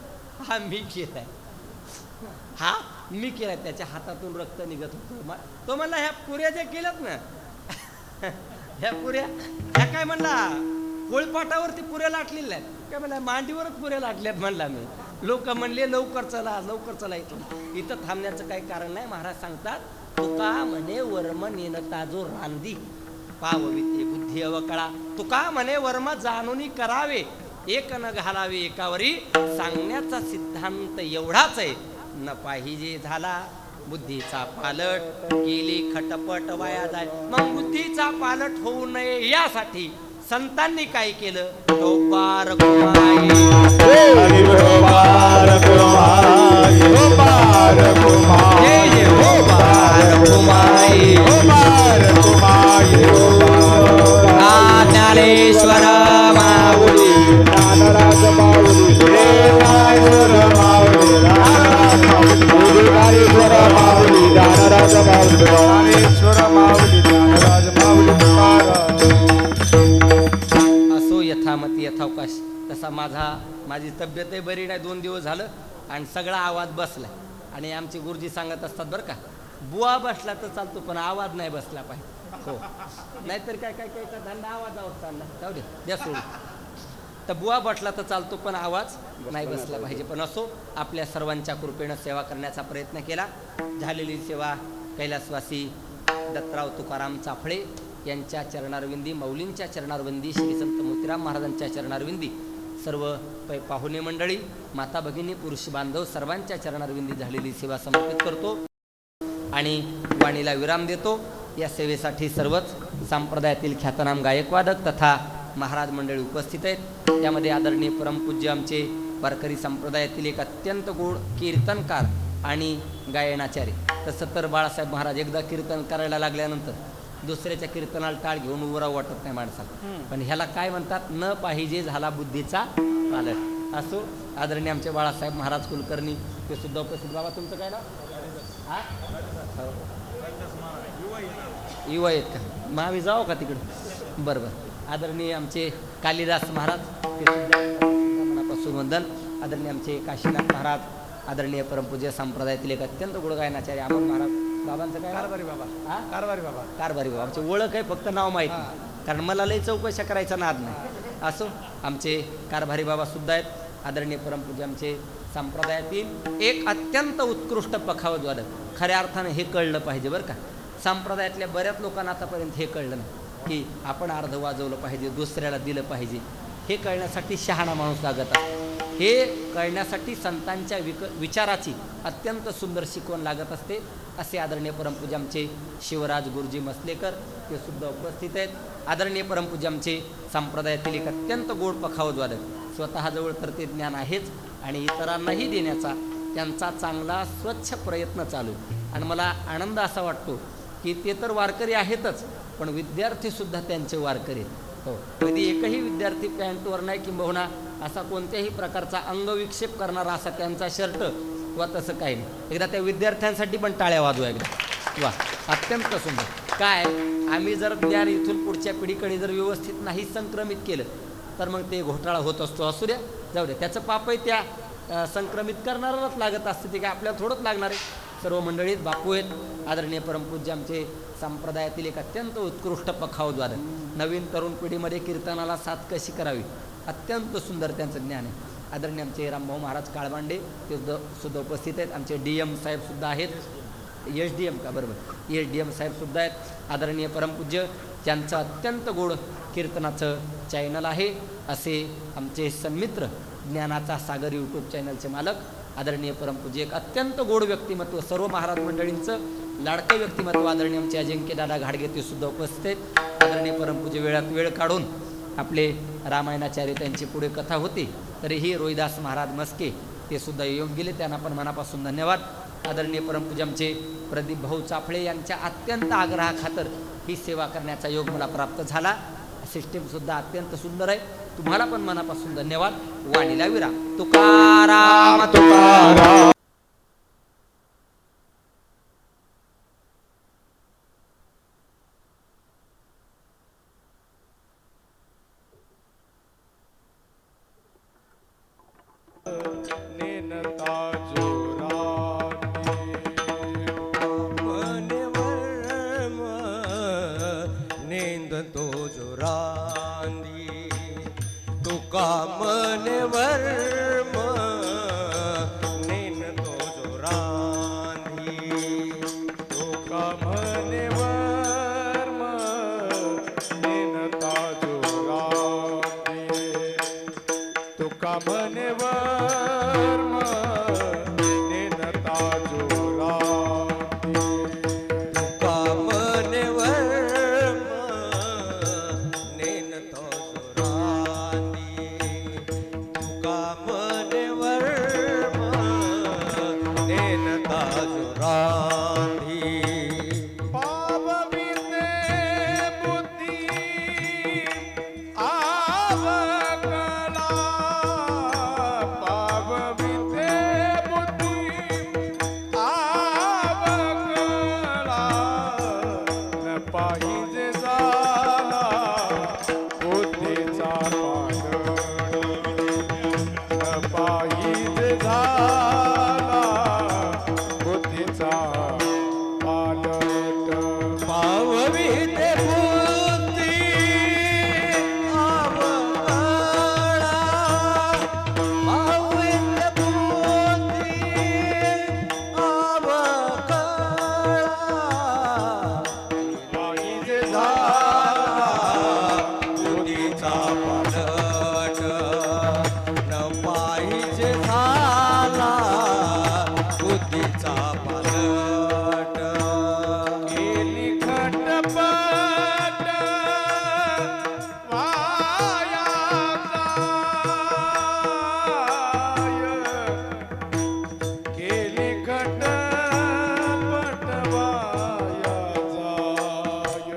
हा मी केलाय, हा मी केलाय. त्याच्या हातातून रक्त निघत होतं. तो म्हणला ह्या पुऱ्या ज्या केल्यात ना ह्या पुऱ्या ह्या काय म्हणला पोळपाटावरती पुऱ्या लाटलेल्या आहेत. काय म्हणला मांडीवरच पुऱ्या लाटल्यात म्हणला मी. लोक म्हणले लवकर चला लवकर चला इथून. इथं थांबण्याचं काही कारण नाही. महाराज सांगतात तुका म्हणे वर्म नेनता जो रांदी पावविते बुद्धी अवकळा. तुका म्हणे वर्म जाणून करावे एक न घालावे एकावरी. सांगण्याचा सिद्धांत एवढाच आहे, न पाहिजे झाला बुद्धीचा पालट, केली खटपट वाया जाय. मग बुद्धीचा पालट होऊ नये यासाठी संतांनी काय केलं, टोपार कुमाई हरी गोपाल कुमारी गोपाल कुमारी जय जय गोपाल कुमाई गोपाल कुमारी ज्ञानेश्वर माऊली ज्ञानराज माऊली ज्ञानेश्वर माऊली ज्ञानराज माऊली ज्ञानराज माऊली ज्ञानेश्वर माऊली ज्ञानराज माऊली असो यथामती यथावकाश. तसा माझी तब्येतही बरी नाही, 2 दिवस झालं आणि सगळा आवाज बसलाय. आणि आमचे गुरुजी सांगत असतात बरं का, बुवा बसला तर चालतो पण आवाज नाही बसला पाहिजे. हो, नाहीतर काय काय काय धंदा आवाजावर चालला, जाऊ दे द्या सोडून. तर बुवा बसला तर चालतो पण आवाज नाही बसला पाहिजे. पण असो, आपल्या सर्वांच्या कृपेनं सेवा करण्याचा प्रयत्न केला. झालेली सेवा कैलासवासी दत्तराव तुकाराम चाफळे यांच्या चरणारविंदी, मौलींच्या चरणारविंदी, श्री संत मोतीराम महाराजांच्या चरणारविंदी, सर्व पाहुणे मंडळी, माता भगिनी, पुरुष बांधव सर्वांच्या चरणारविंदी झालेली सेवा समर्पित करतो आणि वाणीला विराम देतो. या सेवेसाठी सर्वच संप्रदायातील ख्यातनाम गायकवादक तथा महाराज मंडळी उपस्थित आहेत. त्यामध्ये आदरणीय परमपूज्य आमचे वारकरी संप्रदायातील एक अत्यंत गोड कीर्तनकार आणि गायनाचार्य. तसं तर बाळासाहेब महाराज एकदा कीर्तन करायला लागल्यानंतर दुसऱ्याच्या कीर्तनाला टाळ घेऊन उभं राहू वाटत नाही माणसाला. पण ह्याला काय म्हणतात, न पाहिजे झाला बुद्धीचा पालट. असो, आदरणीय आमचे बाळासाहेब महाराज कुलकर्णी ते सुद्धा उपस्थित. बाबा तुमचं काय नाव? हा, युवा आहेत का? मग आम्ही जाऊ का तिकडं? बरं बरं. आदरणीय आमचे कालिदास महाराज ते सुद्धा मनापासून वंदन. आदरणीय आमचे काशीनाथ महाराज, आदरणीय परमपूज्य संप्रदायातील एक अत्यंत गुण गायनाचार्य अमोल महाराज. बाबांचं काय? कारभारी बाबा. हा, कारभारी बाबा. कारभारी बाबा. आमची ओळख आहे, फक्त नाव माहीत नाही, कारण मला लई चौकशा करायचा नाद नाही. असो, आमचे कारभारी बाबा सुद्धा आहेत. आदरणीय परमपूज्य आमचे संप्रदायातील एक अत्यंत उत्कृष्ट पखावजवादक. खऱ्या अर्थानं हे कळलं पाहिजे बरं का. संप्रदायातल्या बऱ्याच लोकांना आतापर्यंत हे कळलं नाही की आपण अर्ध वाजवलं पाहिजे, दुसऱ्याला दिलं पाहिजे. हे कळण्यासाठी शहाणा माणूस लागत असतो. हे कळण्यासाठी संतांच्या विचाराची अत्यंत सुंदर शिकवण लागत असते. असे आदरणीय परमपूज्य आमचे शिवराज गुरुजी मसलेकर ते सुद्धा उपस्थित आहेत. आदरणीय परमपूज्य आमचे संप्रदायातील एक अत्यंत गोड पखावजवादक. स्वतःजवळ तर ते ज्ञान आहेच आणि इतरांनाही देण्याचा त्यांचा चांगला स्वच्छ प्रयत्न चालू आहे. आणि मला आनंद असा वाटतो की ते तर वारकरी आहेतच, पण विद्यार्थीसुद्धा त्यांचे वारकरी आहेत. हो, कधी एकही विद्यार्थी पॅन्टवर नाही किंबहुना असा कोणत्याही प्रकारचा अंगविक्षेप करणारा असा त्यांचा शर्ट किंवा तसं काही नाही. एकदा त्या विद्यार्थ्यांसाठी पण टाळ्या वाजवा एकदा. वा, अत्यंत सुंदर. काय, आम्ही जर ज्ञान इथून पुढच्या पिढीकडे जर व्यवस्थित नाही संक्रमित केलं तर मग ते घोटाळा होत असतो. असू द्या, जाऊ द्या, त्याचं पापही त्या संक्रमित करणाराच लागत असते. ते काय आपल्याला थोडंच लागणार आहे. सर्व मंडळीत बापू आहेत. आदरणीय परमपूज्य आमचे संप्रदायातील एक अत्यंत उत्कृष्ट पखावजवादक. नवीन तरुण पिढीमध्ये कीर्तनाला साथ कशी करावी अत्यंत सुंदर त्यांचं ज्ञान आहे. आदरणीय आमचे रामभाऊ महाराज काळबांडे ते सुद्धा उपस्थित आहेत. आमचे DM साहेबसुद्धा आहेत. SDM का? बरोबर, SDM साहेबसुद्धा आहेत. आदरणीय परमपूज्य ज्यांचं अत्यंत गोड कीर्तनाचं चॅनल आहे असे आमचे सन्मित्र ज्ञानाचा सागर यूट्यूब चॅनलचे मालक आदरणीय परमपूज्य एक अत्यंत गोड व्यक्तिमत्व, सर्व महाराज मंडळींचं लाडकं व्यक्तिमत्व आदरणीय आमचे अजिंक्यदादा घाडगे ते सुद्धा उपस्थित आहेत. आदरणीय परमपूज्य वेळात वेळ काढून आपले रामायणाचार्य त्यांची पुढे कथा होती, तरीही रोहिदास महाराज मस्के ते सुद्धा येऊन गेले. त्यांना पण मनापासून धन्यवाद. आदरणीय परमपूज्य आमचे प्रदीप भाऊ चाफळे यांच्या अत्यंत आग्रहाखातर ही सेवा करण्याचा योग मला प्राप्त झाला. सिस्टीमसुद्धा अत्यंत सुंदर आहे. तुम्हाला पण मनापासून धन्यवाद. वाणीला विराम. तुकाराम तुकाराम. वर्म नेन तो जो रांधी तुका म्हणे वर्म नेनता जोरांधी तुका म्हणे वर्म नेनता जोरांधी कामन वर्म नेन तो सुरांदी कामन वर्म नेन ता सुरांदी पावविते बुद्धी आवकला पावविते बुद्धी आवकला न पाहिजे झाला बुद्धीचा पालट न पाहिजे झाला बुद्धीचा पालट पावविते बुद्धी आवकळा पावविते बुद्धी आवकळा पाहिजे झाला बुद्धीचा पालट न पाहिजे झाला बुद्धीचा पालट केली खटपट वाया जाय केली खटपट वाया जाय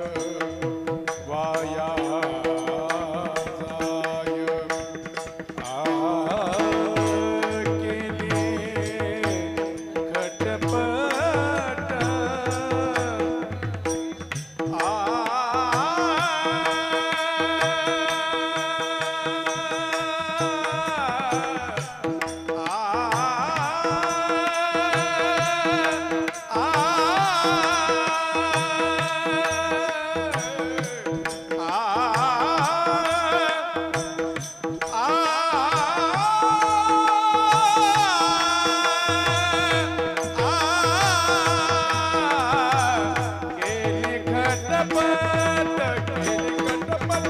वाया जाय केली खटपट केली खटपट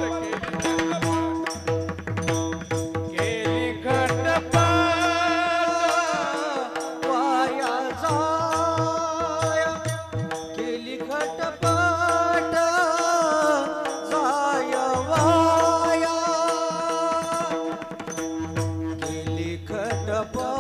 केली खटपट वाया जाय केली खटपट जाय वाया केली खटपट